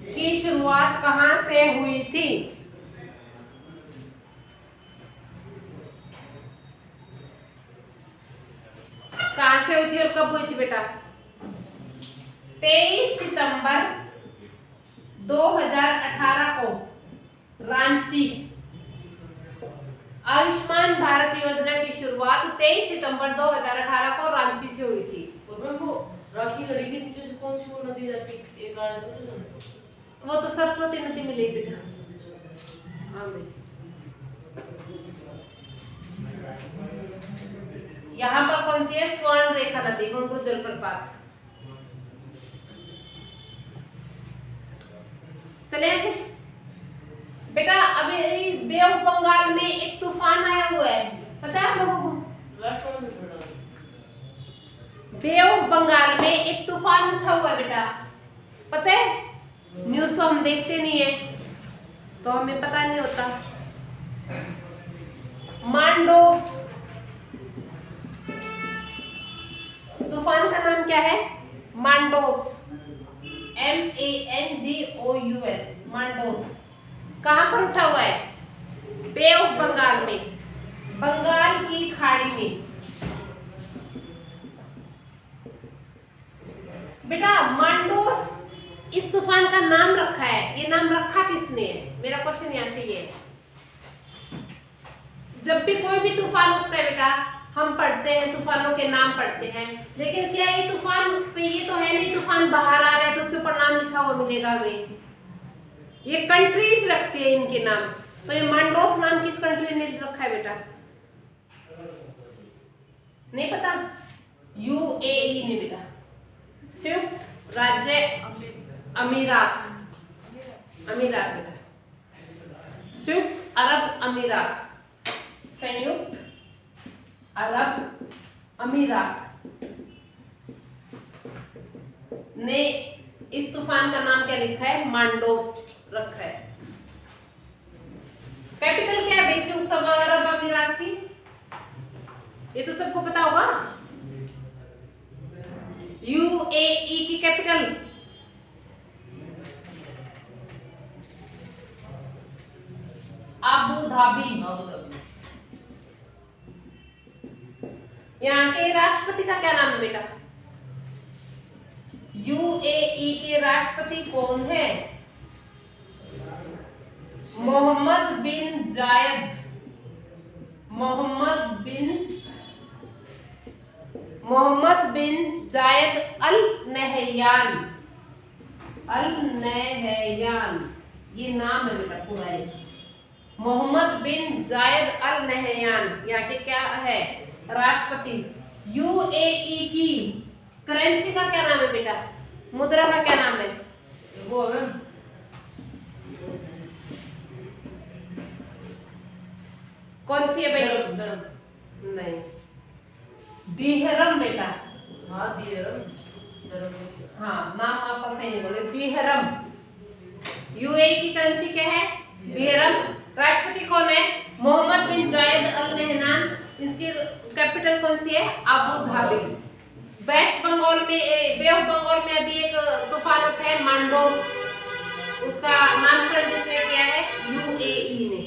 की शुरुआत कहाँ से हुई थी? कहाँ से हुई थी और कब हुई थी बेटा? 23 सितंबर 2018 को रांची। आयुष्मान भारत योजना की शुरुआत 23 सितंबर 2018 को रांची से हुई थी। और मैम वो राखी लड़ी के नीचे से कौन सी वो नदी जाती है? एक आज वो तो सरस्वती नदी मिली बेटा। हाँ भाई, यहाँ पर कौन सी है? स्वर्ण रेखा नदी, हुंडरू जलप्रपात। चले आगे बेटा। अभी बे ऑफ बंगाल में एक तूफान आया हुआ है, पता है आप लोगों को? लास्ट वन में पढ़ा। बे ऑफ बंगाल में एक तूफान उठा हुआ है बेटा, पता है? न्यूज तो हम देखते नहीं है तो हमें पता नहीं होता। मांडोस तूफान का नाम क्या है? मांडोस, MANDOUS, मांडोस। कहां पर उठा हुआ है? बे ऑफ बंगाल में, बंगाल की खाड़ी में। बेटा मांडोस इस तूफान का नाम रखा है, ये नाम रखा किसने है? मेरा क्वेश्चन यहाँ से ये है। जब भी कोई भी तूफान उठता है बेटा, हम पढ़ते हैं, तूफानों के नाम पढ़ते हैं, लेकिन क्या ये तूफान पे ये तो है नहीं तूफान बाहर आ रहा है तो उसके ऊपर नाम लिखा हुआ मिलेगा हमें। ये कंट्रीज रखती है इनके नाम। तो ये मांडोस नाम किस कंट्री ने रखा है बेटा? नहीं पता? UAE ने बेटा, संयुक्त राज्य अमीरात, अमीरात बेटा, संयुक्त अरब अमीरात, संयुक्त अरब अमीरात ने इस तूफान का नाम क्या लिखा है? मांडोस रखा है। कैपिटल क्या है भाई संयुक्त अरब अमीरात की? ये तो सबको पता होगा। UAE की कैपिटल अबू धाबी। यहाँ के राष्ट्रपति का क्या नाम है बेटा? UAE के राष्ट्रपति कौन है? मोहम्मद बिन जायद, मोहम्मद बिन जायद अल नहयान, अल नहयान ये नाम है बेटा पूरा है। मोहम्मद बिन जायद अल नहयान यहाँ के क्या है? राष्ट्रपति। UAE की करेंसी का क्या नाम है बेटा? मुद्रा का क्या नाम है? वो है कौन सी है भाई? दरम। नहीं, दिहरम बेटा। हाँ दिहरम, दरम। हाँ नाम आपका सही नहीं बोले, दिहरम। UAE की करेंसी क्या है? दिहरम। राष्ट्रपति कौन है? मोहम्मद बिन जायद अल नहयान। इसकी कैपिटल कौन सी है? Abu Dhabi. वेस्ट बंगाल में, बे ऑफ बंगाल में अभी एक तूफान उठा है मांडोस, उसका नामकरण जिसने किया है? UAE ने।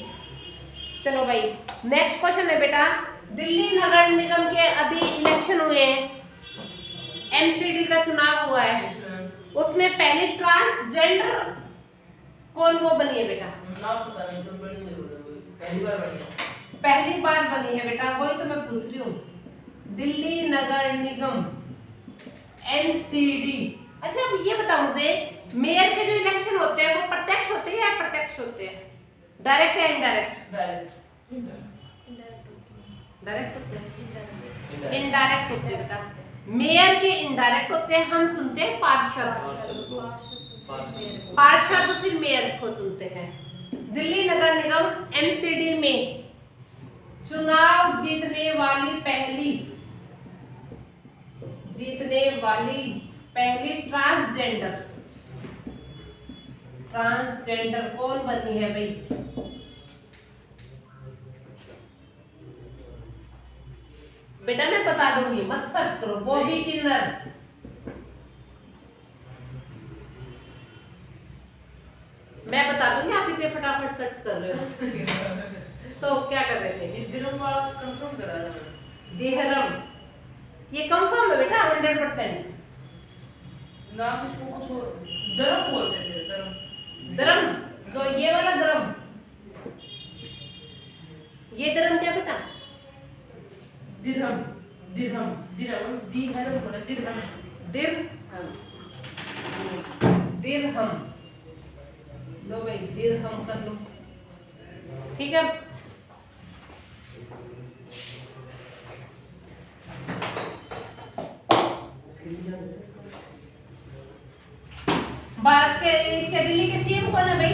चलो भाई नेक्स्ट क्वेश्चन है बेटा। दिल्ली नगर निगम के अभी इलेक्शन हुए हैं, MCD का चुनाव हुआ है, उसमें पहली ट्रांसजेंडर कौन वो बनी है बेटा? नाम पता नहीं पर बड़ी जरूर है, पहली बार बनी है। पहली बार बनी है बेटा, वही तो मैं पूछ रही हूँ। दिल्ली नगर निगम MCD। अच्छा अब ये बताओ मुझे, मेयर के जो इलेक्शन होते हैं वो प्रत्यक्ष होते हैं या अप्रत्यक्ष होते हैं? डायरेक्ट या इनडायरेक्ट? डायरेक्ट होते हैं, इनडायरेक्ट होते हैं बेटा। मेयर के इनडायरेक्ट होते हैं, हम चुनते हैं पार्षद, पार्षद फिर मेयर को चुनते हैं। दिल्ली नगर निगम MCD में चुनाव जीतने वाली पहली ट्रांसजेंडर कौन बनी है भाई? बेटा मैं बता दूंगी, मत सर्च करो। बॉबी किन्नर। मैं बता दूंगी, आप इतने फटाफट सर्च कर रहे हो। तो क्या कर रहे थे? दिहरम वाला कंफर्म करा था मैंने। दिहरम ये कंफर्म है बेटा 100%। नाम इसको कुछ दरम बोलते थे, दरम। धर्म जो ये वाला धर्म, ये धर्म क्या बेटा? दिरहम दिरहम दिरहम दी है ना बोला दिरहम दिरहम। दिरहम लो भाई, दिरहम कर लो। ठीक है। भारत के इसके दिल्ली के सीएम कौन है भाई?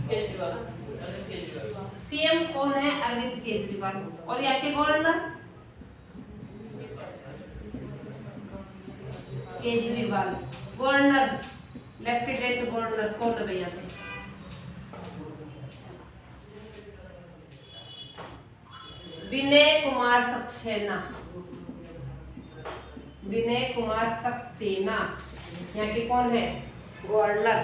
केजरीवाल अरविंद केजरीवाल। सीएम कौन है? अरविंद केजरीवाल। और यहाँ के governor? Kejriwal. Governor, lieutenant governor कौन है भैया पे? विनय कुमार सक्सेना। विनय कुमार सक्सेना यहाँ के कौन है? गवर्नर।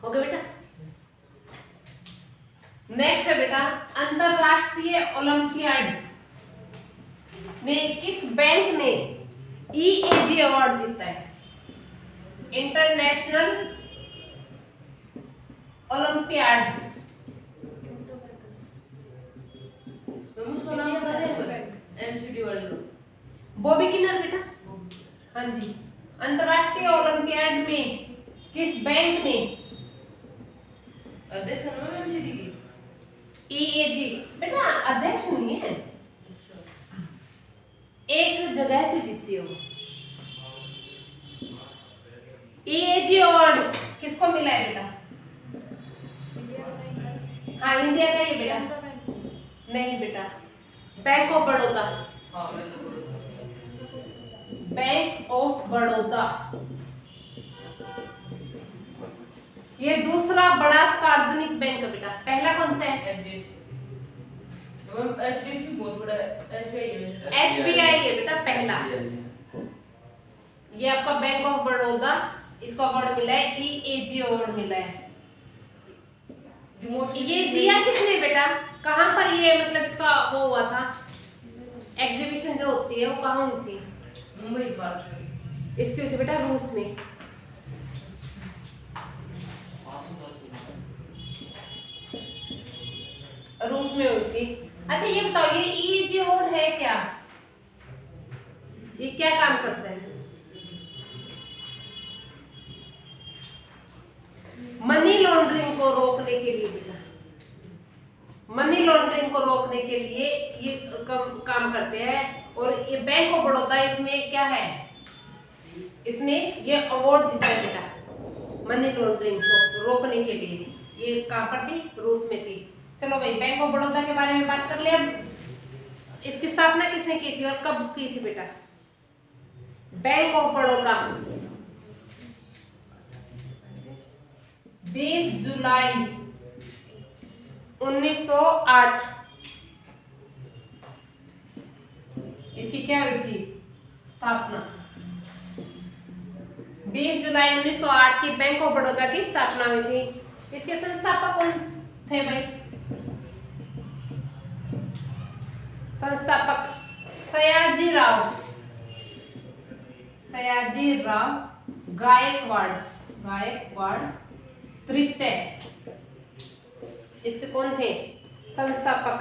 हो गया बेटा। नेक्स्ट है बेटा, अंतरराष्ट्रीय ओलंपियाड ने किस बैंक ने EAG अवार्ड जीता है? International olympiad. हम उसका नाम पता है? एमसीडी वाले लोग। बॉबी किनर बेटा। हाँ जी। अंतरराष्ट्रीय ओलंपियाड में किस बैंक ने अध्यक्ष है ना एमसीडी की? EAG बेटा अध्यक्ष नहीं है, एक जगह से जीतती हो। EAG अवार्ड किसको मिला है बेटा? हाँ इंडिया का ही बेटा। नहीं बेटा, बैंक ऑफ बड़ौदा। हाँ मैं तो बोल रहा बैंक ऑफ बड़ौदा ये दूसरा बड़ा सार्वजनिक बैंक है बेटा। पहला कौन सा है? HDFC बहुत बड़ा है। SBI है बेटा पहला। ये आपका बैंक ऑफ बड़ौदा, इसको अवार्ड मिला है, EAG अवार्ड मिला है। ये दिया किसने बेटा? कहाँ पर ये मतलब इसका वो हुआ था, एग्जीबिशन जो होती है वो कहाँ हुई थी? मुंबई महाराष्ट्र। इसकी हुई थी बेटा रूस में। 510 रूस में हुई थी। अच्छा ये बताओ, ये EAG अवार्ड है क्या? ये क्या काम करता है? मनी लॉन्ड्रिंग को रोकने के लिए बेटा, मनी लॉन्ड्रिंग को रोकने के लिए ये काम करते हैं। और ये बैंक ऑफ बड़ौदा इसमें क्या है, इसने ये अवार्ड जीता है बेटा मनी लॉन्ड्रिंग को रोकने के लिए। ये कहाँ पर थी? रूस में थी। चलो भाई, बैंक ऑफ बड़ौदा के बारे में बात कर ले। अब इसकी स्थापना किसने की थी और कब की थी बेटा? बैंक ऑफ बड़ौदा 20 जुलाई 1908 इसकी क्या हुई थी स्थापना? 20 जुलाई 1908 की बैंक ऑफ बड़ौदा की स्थापना हुई थी। इसके संस्थापक कौन थे भाई? संस्थापक सयाजीराव गायकवाड़ तृतीय इसके कौन थे संस्थापक।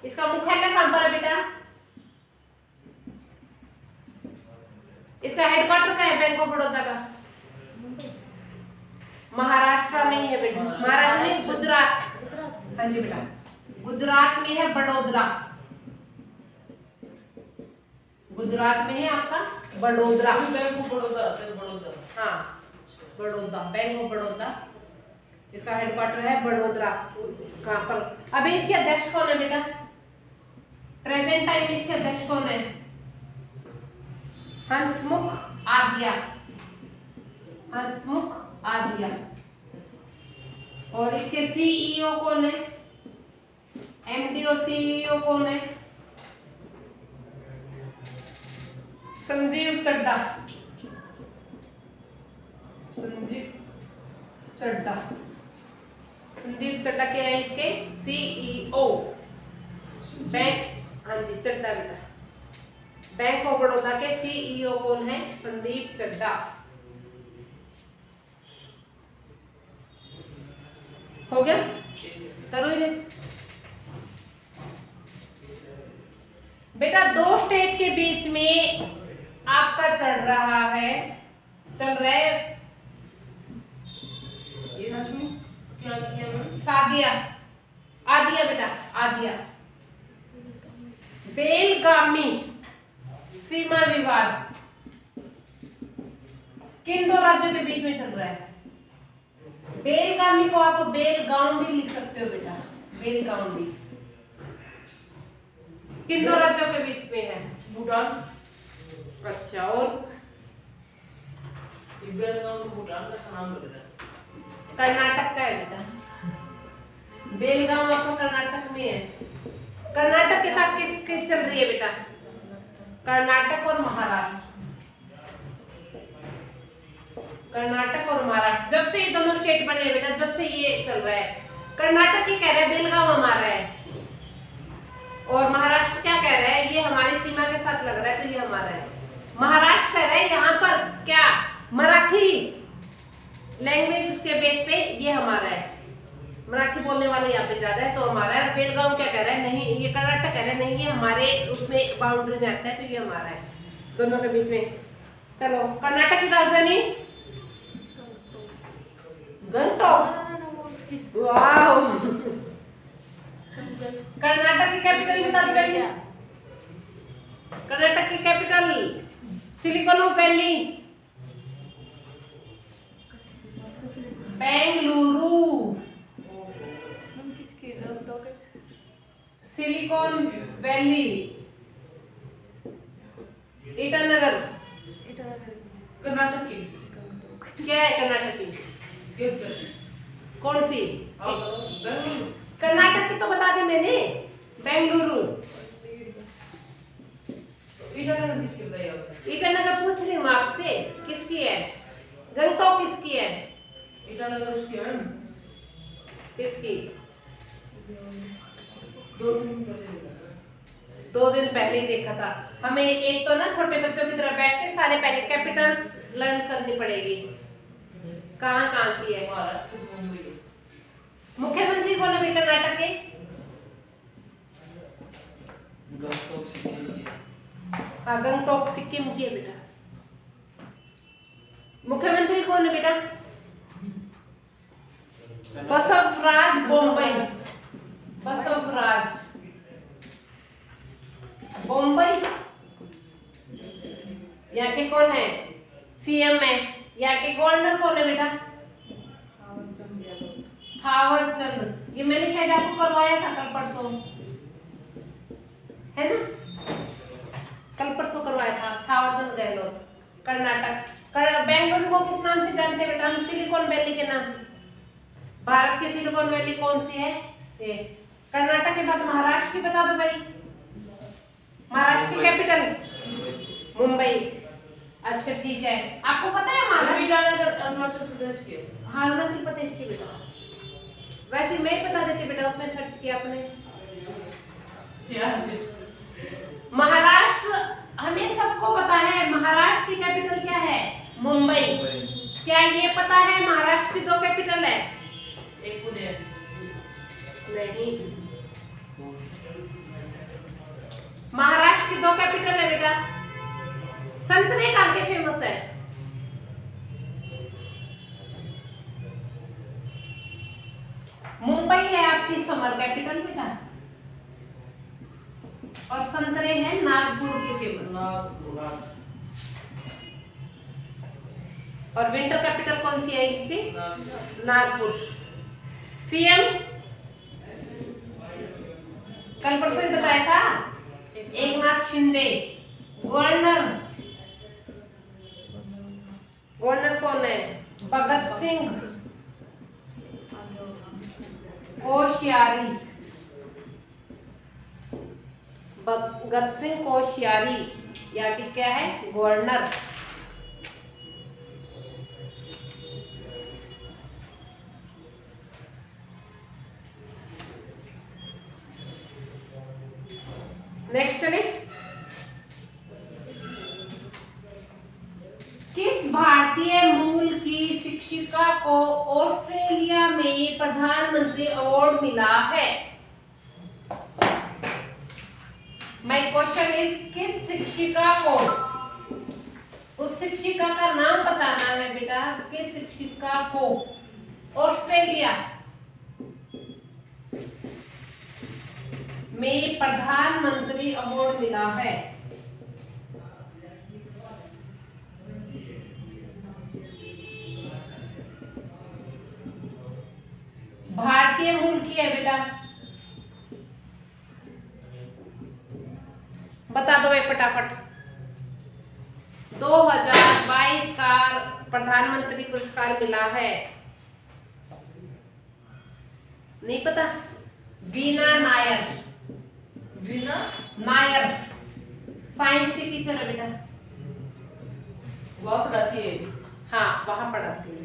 इसका मुख्यालय कहां पर है बेटा? इसका हेडक्वार्टर कहाँ है बैंक ऑफ बड़ौदा का? महाराष्ट्र में ही है बेटा। महाराष्ट्र में गुजरात। हाँ जी बेटा, गुजरात में है बड़ोदरा। गुजरात में है आपका बड़ोदरा। Bank of Baroda. हाँ बड़ौदा, बैंक ऑफ बड़ौदा, इसका हेडक्वार्टर है बड़ोदरा। कहाँ पर? अभी इसके अध्यक्ष कौन है बेटा? प्रेजेंट टाइम में इसके अध्यक्ष कौन है? हंसमुख आदिया। और इसके CEO कौन है? MD और CEO कौन है? संजीव चड्ढा। संजीव चड्ढा क्या है इसके? CEO bank. हाँ जी चड्ढा बेटा। बैंक ऑफ बड़ौदा के सीईओ कौन है? संदीप चड्ढा। हो गया? करो नेक्स्ट। बेटा दो स्टेट के बीच में आपका चल रहा है ये हाशमी क्या किया मैंने? सादिया आदिया बेटा आदिया बेलगामी सीमा विवाद किन दो राज्यों के बीच में चल रहा है? बेलगामी को आप बेलगांव भी लिख सकते हो बेटा, बेलगांव भी किन दो राज्यों के बीच में है? भूटान। अच्छा, और बेलगांव को भूटान का नाम लग रहा है। कर्नाटक का है बेटा, बेलगांव आपका कर्नाटक में है। कर्नाटक के साथ किसकी चल रही है बेटा? कर्नाटक और महाराष्ट्र। कर्नाटक और महाराष्ट्र जब से ये दोनों स्टेट बने हैं बेटा, जब से ये चल रहा है, कर्नाटक ये कह रहा है बेलगांव हमारा है, और महाराष्ट्र क्या कह रहा है? ये हमारी सीमा के साथ लग रहा है तो ये हमारा है। महाराष्ट्र कह रहा है यहाँ पर क्या मराठी लैंग्वेज उसके बेस पे ये हमारा है, मराठी बोलने वाले यहाँ पे ज्यादा है तो हमारा है। और बेलगांव क्या कह रहा है? नहीं, ये कर्नाटक कह रहा है नहीं, ये हमारे उसमें बाउंड्री में आता है तो ये हमारा है, दोनों के बीच में। चलो, कर्नाटक की राजधानी गंगटोक। वाह, कर्नाटक की कैपिटल बता दो भैया। कर्नाटक की capital silicon valley, Bengaluru. Silicon valley, Itanagar. Karnataka की क्या है कर्नाटक की? कैपिटल कौन सी? बेंगलुरु। कर्नाटक की तो बता दी मैंने, बेंगलुरु। ईटानगर किसकी बताई आपने? ईटानगर पूछ रही हूँ आपसे, किसकी है? गंगटोक किसकी है? ईटानगर उसकी है ना? किसकी? 2 दिन पहले। 2 दिन पहले ही देखा था। हमें एक तो ना छोटे बच्चों की तरह बैठ के सारे पहले कैपिटल्स लर्न करनी पड़ेगी, कहाँ कहाँ की है। महाराष्ट्र मुंबई। मुख्यमंत्री कौन है कर्नाटक के? गंगटोक सिक्किम की है। हाँ, गंगटोक सिक्किम की है बेटा। मुख्यमंत्री कौन है बेटा? बसवराज बोम्बई। बसवराज बोम्बई। यहाँ के कौन है? सीएम है। यहाँ के गवर्नर कौन है बेटा? थावर चंद। ये मैंने शायद आपको करवाया था कल परसों, है ना? कल परसों करवाया था। थावर चंद गहलोत, कर्नाटक। बेंगलुरु को किस नाम से जानते हैं बेटा? हम सिलिकॉन वैली के नाम। भारत की सिलिकॉन वैली कौन सी है? ये। कर्नाटक के बाद महाराष्ट्र की बता दो भाई। महाराष्ट्र की कैपिटल मुंबई। अच्छा ठीक है, आपको पता है महाराष्ट्र? ईटानगर अरुणाचल प्रदेश की है। हाँ, अरुणाचल प्रदेश की बेटा। वैसे मैं ही बता देती बेटा, उसमें सर्च किया आपने। यार महाराष्ट्र हमें सबको पता है, महाराष्ट्र की कैपिटल क्या है? मुंबई। क्या ये पता है महाराष्ट्र की 2 कैपिटल है? एक पुणे है। नहीं, महाराष्ट्र की 2 कैपिटल है बेटा। संतरे कहाँ के फेमस है? मुंबई है आपकी समर कैपिटल बेटा, और संतरे हैं नागपुर के फेमस। और विंटर कैपिटल कौन सी है इसकी? नागपुर। सीएम कल परसों ही बताया था, एकनाथ शिंदे। गवर्नर, गवर्नर कौन है? भगत सिंह कोश्यारी। भगत सिंह कोश्यारी यहाँ की क्या है? गवर्नर। नेक्स्ट चले, भारतीय मूल की शिक्षिका को ऑस्ट्रेलिया में प्रधानमंत्री अवार्ड मिला है। माय क्वेश्चन इज, किस शिक्षिका को, उस शिक्षिका का नाम बताना है बेटा, किस शिक्षिका को ऑस्ट्रेलिया में प्रधानमंत्री अवार्ड मिला है। भारतीय मूल की है बेटा, बता दो भाई फटाफट। 2022 का प्रधानमंत्री पुरस्कार मिला है, नहीं पता? वीना नायर, वीना नायर साइंस की टीचर है बेटा। वहाँ पढ़ाती है। हाँ वहां पढ़ाती है,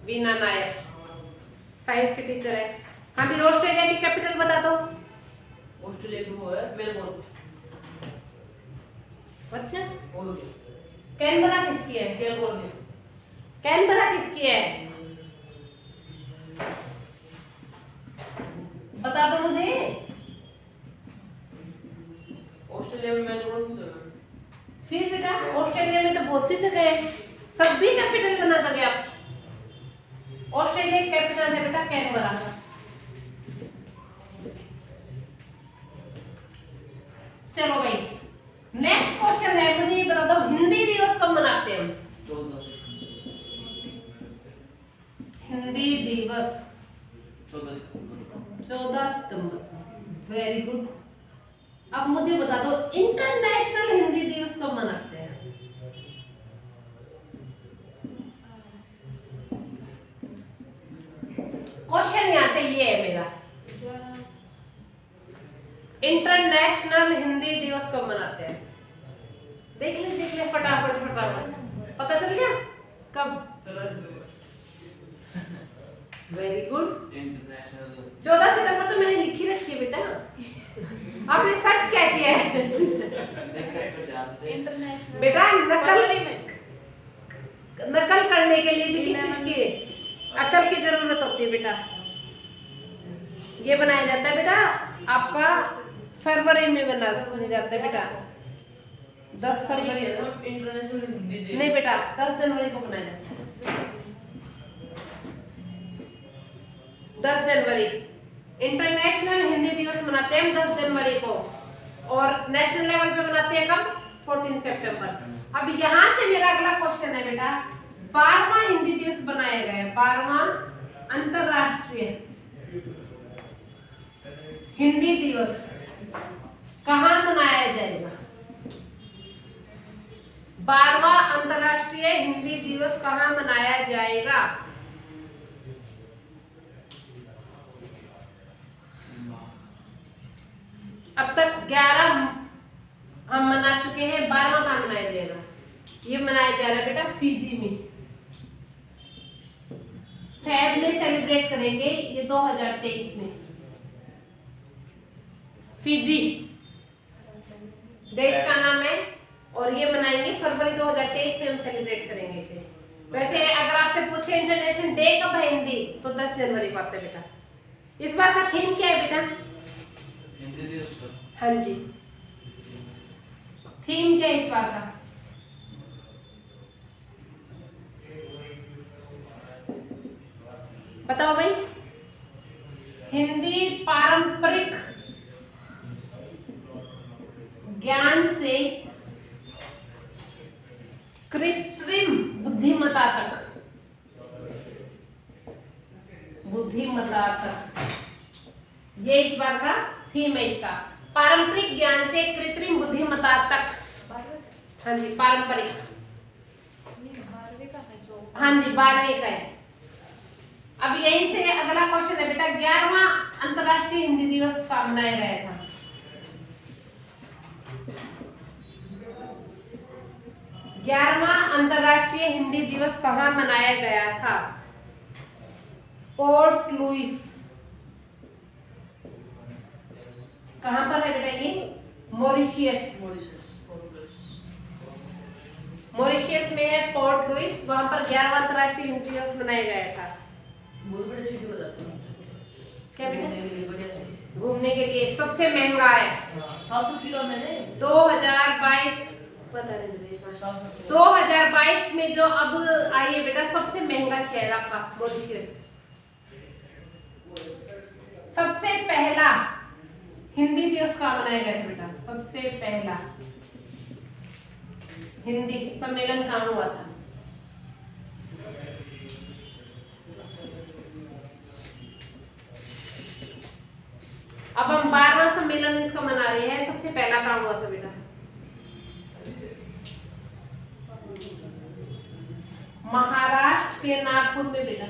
वीना नायर साइंस की टीचर है। हाँ भी ऑस्ट्रेलिया की कैपिटल बता दो। ऑस्ट्रेलिया की वो है मेलबोर्न। अच्छा, और कैनबरा किसकी है? कैलिफोर्निया। कैनबरा किसकी है बता दो मुझे। ऑस्ट्रेलिया में मेलबोर्न तो है। फिर बेटा ऑस्ट्रेलिया में तो बहुत सी जगह है, सब भी कैपिटल बना दोगे आप। ऑस्ट्रेलिया की कैपिटल है बेटा कैनबरा। चलो भाई नेक्स्ट क्वेश्चन है, मुझे ये बता दो हिंदी दिवस कब मनाते हैं हम? 14 हिंदी दिवस 14 14 सितंबर। Very good. अब मुझे बता दो इंटरनेशनल हिंदी दिवस कब मनाते हैं? क्वेश्चन यहां से ये है मेरा, इंटरनेशनल हिंदी दिवस कब मनाते हैं? देख ले फटाफट फटाफट, पता चल गया कब? Very good. इंटरनेशनल 14 सितंबर तो मैंने लिखी रखी है बेटा, आपने सर्च क्या किया है? इंटरनेशनल बेटा नकल करने के लिए भी किस चीज की अकल की जरूरत होती है बेटा। ये बनाया जाता है बेटा आपका फरवरी में बन जाता है बेटा, 10 फरवरी। International Hindi day. नहीं बेटा 10 जनवरी को बनाया जाता है, 10 जनवरी। इंटरनेशनल हिंदी दिवस मनाते हैं 10 जनवरी को, और नेशनल लेवल पे मनाते हैं कब? 14 सितंबर। अब यहाँ से मेरा अगला क्वेश्चन है बेटा, 12वां हिंदी दिवस बनाया गया है, 12वां अंतरराष्ट्रीय हिंदी दिवस कहाँ मनाया जाएगा? 12वां अंतरराष्ट्रीय हिंदी दिवस कहाँ मनाया जाएगा? अब तक 11 हम मना चुके हैं, 12वां कहाँ मनाया जाएगा? ये मनाया जा रहा है बेटा फिजी में, फेब में सेलिब्रेट करेंगे ये 2023 में। फिजी देश का नाम है, और ये मनाएंगे फरवरी 2023 में हम सेलिब्रेट करेंगे इसे। वैसे अगर आपसे पूछे इंटरनेशनल डे कब है हिंदी, तो 10 जनवरी को आता है बेटा। इस बार का थीम क्या है बेटा? हिंदी दिवस पर हाँ जी, थीम क्या है इस बार का? बताओ भाई। हिंदी पारंपरिक ज्ञान से कृत्रिम बुद्धिमत्ता तक, बुद्धिमत्ता तक, ये इस बार का थीम है इसका, पारंपरिक ज्ञान से कृत्रिम बुद्धिमत्ता तक। हाँ जी पारंपरिक, हाँ जी 12वीं का है। अब यहीं से अगला क्वेश्चन है बेटा, 11वां अंतरराष्ट्रीय हिंदी दिवस कब मनाया गया था? 11वां अंतरराष्ट्रीय हिंदी दिवस कहाँ मनाया गया था? Port Louis. कहाँ पर है बेटा ये? मॉरिशियस। मॉरिशियस में है पोर्ट लुइस, वहां पर 11वां अंतर्राष्ट्रीय हिंदी दिवस मनाया गया था। बहुत बड़े सिटी बताते हैं। क्या बेटा? घूमने के लिए बढ़िया है। घूमने के लिए सबसे महंगा है हाँ, साउथ अफ्रीका में नहीं 2022, पता नहीं मुझे। साउथ अफ्रीका 2022 में जो अब आई है बेटा सबसे महंगा शहर आपका मॉरिशियस। सबसे पहला हिंदी दिवस कहाँ मनाया गया था बेटा? सबसे पहला हिंदी सम्मेलन कहाँ हुआ था? अब हम 12वां सम्मेलन इसका मना रहे हैं। सबसे पहला कहाँ हुआ था बेटा? महाराष्ट्र के नागपुर में बेटा।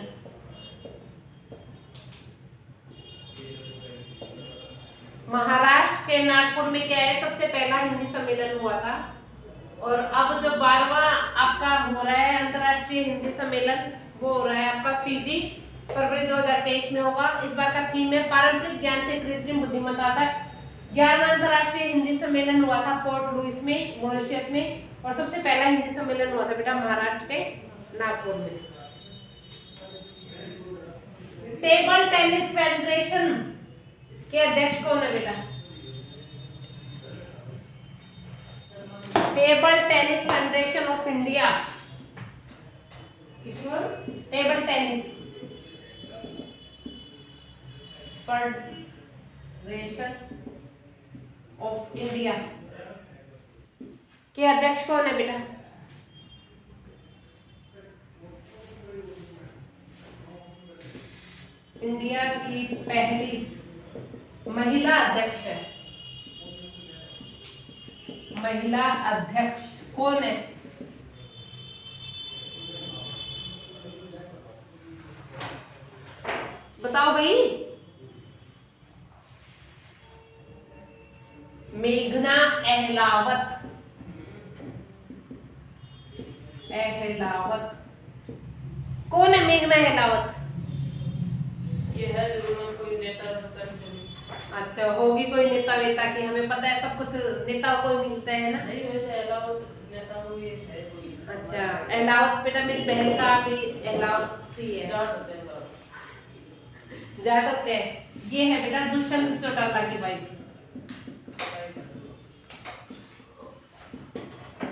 महाराष्ट्र के नागपुर में क्या है, सबसे पहला हिंदी सम्मेलन हुआ था। और अब जो 12वां आपका हो रहा है अंतर्राष्ट्रीय हिंदी सम्मेलन, वो हो रहा है आपका फिजी, फरवरी 2023 में होगा। इस बार का थीम है पारंपरिक ज्ञान से कृत्रिम बुद्धिमत्ता तक। 11वां अंतर्राष्ट्रीय हिंदी सम्मेलन हुआ था पोर्ट लुइस में, मॉरिशस में। और सबसे पहला हिंदी सम्मेलन हुआ था बेटा महाराष्ट्र के नागपुर में। टेबल टेनिस फेडरेशन के अध्यक्ष कौन है बेटा? Table tennis federation of India. किसमें? Table tennis federation of India के अध्यक्ष कौन है बेटा? इंडिया की पहली महिला अध्यक्ष है। महिला अध्यक्ष कौन है? बताओ भाई। मेघना अहलावत। अहलावत कौन है? मेघना अहलावत ये है जरूर कोई नेता होता है। अच्छा, होगी कोई नेता वेता की, हमें पता है सब कुछ नेताओं को ही मिलता है ना। नहीं वैसे अलावा नेता में भी है कोई। अच्छा, अहलावत बेटा मेरी बहन का भी अहलावत ही है। जाट होते हैं जाट होते हैं। ये है बेटा दुष्यंत चौटाला की वाइफ।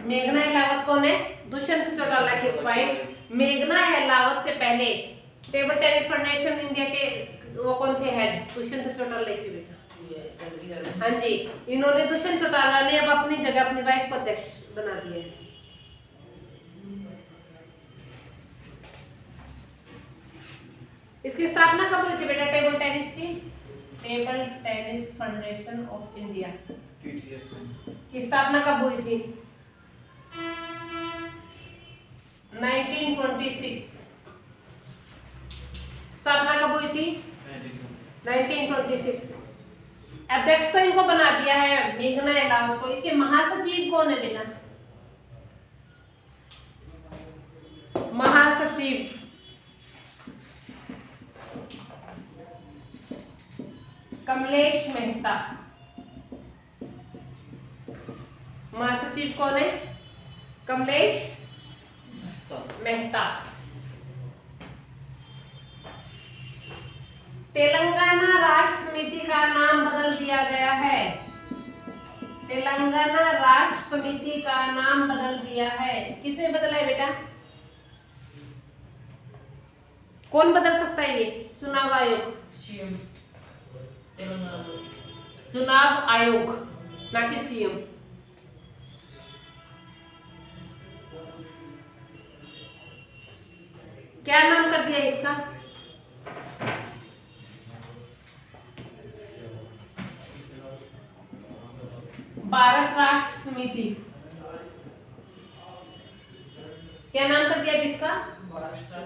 मेघना अहलावत कौन है? दुष्यंत चौटाला की वाइफ। मेघना अहलावत से पहले टेबल टेनिस फेडरेशन इंडिया के वो कौन थे हेड? दुष्यंत चौटाला थे बेटा। हाँ जी, इन्होंने दुष्यंत चौटाला ने अब अपनी जगह अपनी वाइफ को अध्यक्ष बना दिया है। इसकी स्थापना कब हुई थी बेटा टेबल टेनिस की? Table tennis federation of India की स्थापना कब हुई थी? 1926। स्थापना कब हुई थी? 1926। अध्यक्ष तो इनको बना दिया है मेघना अहलावत को। इसके महासचिव कौन है बेटा? महासचिव कमलेश मेहता। महासचिव कौन है? कमलेश मेहता। तेलंगाना राष्ट्र समिति का नाम बदल दिया गया है। तेलंगाना राष्ट्र समिति का नाम बदल दिया है। किसने बदला है बेटा? कौन बदल सकता है ये? चुनाव आयोग। सीएम तेलंगाना। चुनाव आयोग, ना कि सीएम। क्या नाम कर दिया इसका? भारत राष्ट्र समिति। क्या नाम कर दिया इसका?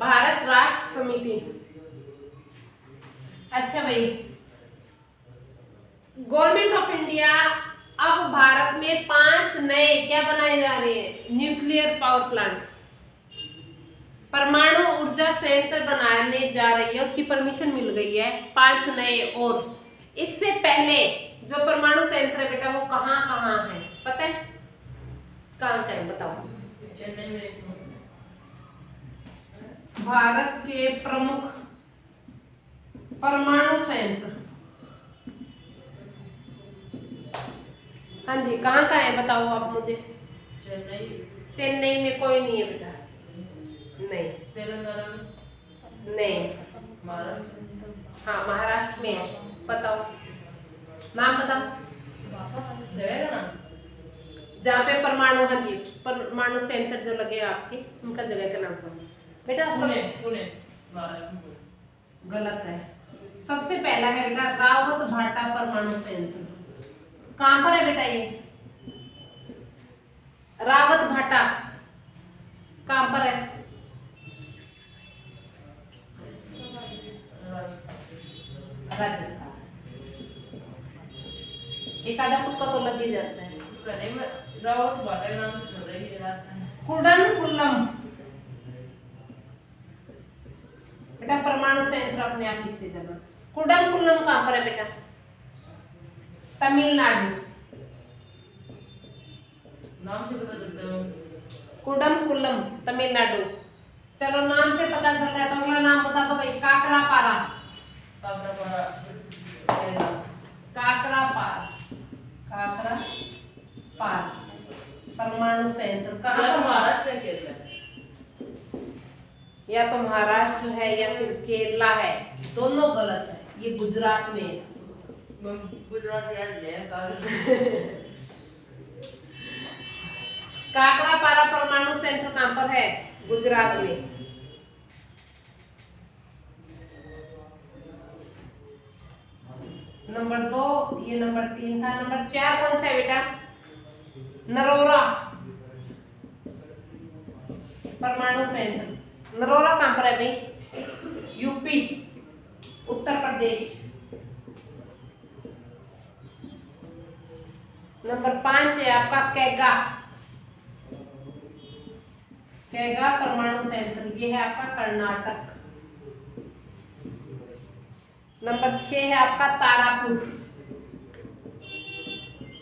भारत राष्ट्र समिति। अच्छा भाई, गवर्नमेंट ऑफ इंडिया अब भारत में 5 नए क्या बनाए जा रहे हैं? न्यूक्लियर पावर प्लांट, परमाणु ऊर्जा संयंत्र बनाने जा रही है। उसकी परमिशन मिल गई है 5 नए। और इससे पहले जो परमाणु संयंत्र है बेटा वो कहाँ कहाँ है पता है? कहाँ का है बताओ? चेन्नई भारत के प्रमुख परमाणु संयंत्र। हाँ जी, कहाँ कहाँ है बताओ आप मुझे। चेन्नई, चेन्नई में कोई नहीं है बेटा, नहीं तेलंगाना में, नहीं। महाराष्ट्र, हाँ महाराष्ट्र में है, बताओ नाम बताओ। जगह का नाम जहाँ पे परमाणु, हाँ जी परमाणु संयंत्र जो लगे आपके, उनका जगह का नाम बताओ बेटा। पुणे, सब पुणे, महाराष्ट्र में। गलत है। सबसे पहला है बेटा रावत भाटा परमाणु संयंत्र। कहाँ पर है बेटा ये रावत भाटा, कहाँ पर है? राजस्थान। एक आधा तुक्का तो लग ही जाता है। कहने में रावत भाटा के नाम से चल रही है राजस्थान। कुडनकुलम बेटा परमाणु संयंत्र अपने आप लिखते जाना। कुडनकुलम कहाँ पर है बेटा? तमिलनाडु। नाम से पता चलता है। कुडनकुलम तमिलनाडु। चलो नाम से पता चल रहा है तो अगला नाम बता दो भाई। काकरापारा। काकरापारा, काकरापारा, काकरापारा परमाणु संयंत्र कहाँ या तो पर? महाराष्ट्र है, केरला है। या तो महाराष्ट्र है या फिर केरला है, दोनों गलत है। ये गुजरात में है। गुजरात याद है काकरापारा परमाणु संयंत्र कहाँ पर है? गुजरात में। नंबर 2, ये नंबर 3 था। नंबर 4 कौन सा है बेटा? नरोरा परमाणु संयंत्र। नरोरा कहाँ पर है भाई? यूपी, उत्तर प्रदेश। नंबर 5 है आपका कैगा। कैगा परमाणु संयंत्र, ये है आपका कर्नाटक। नंबर 6 है आपका तारापुर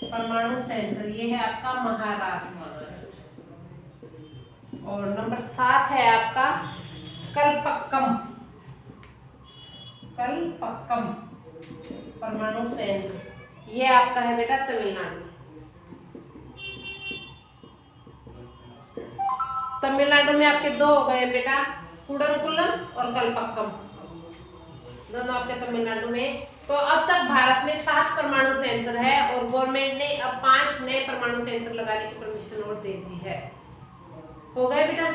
परमाणु संयंत्र, ये है आपका महाराष्ट्र। और नंबर 7 है आपका कलपक्कम, कलपक्कम परमाणु संयंत्र, ये आपका है बेटा तमिलनाडु। तमिलनाडु में आपके 2 हो गए बेटा, कुडनकुलम और कलपक्कम, दोनों आपके तमिलनाडु में। तो अब तक भारत में 7 परमाणु संयंत्र है और गवर्नमेंट ने अब 5 नए परमाणु संयंत्र लगाने की परमिशन और दे दी है। हो गए बेटा?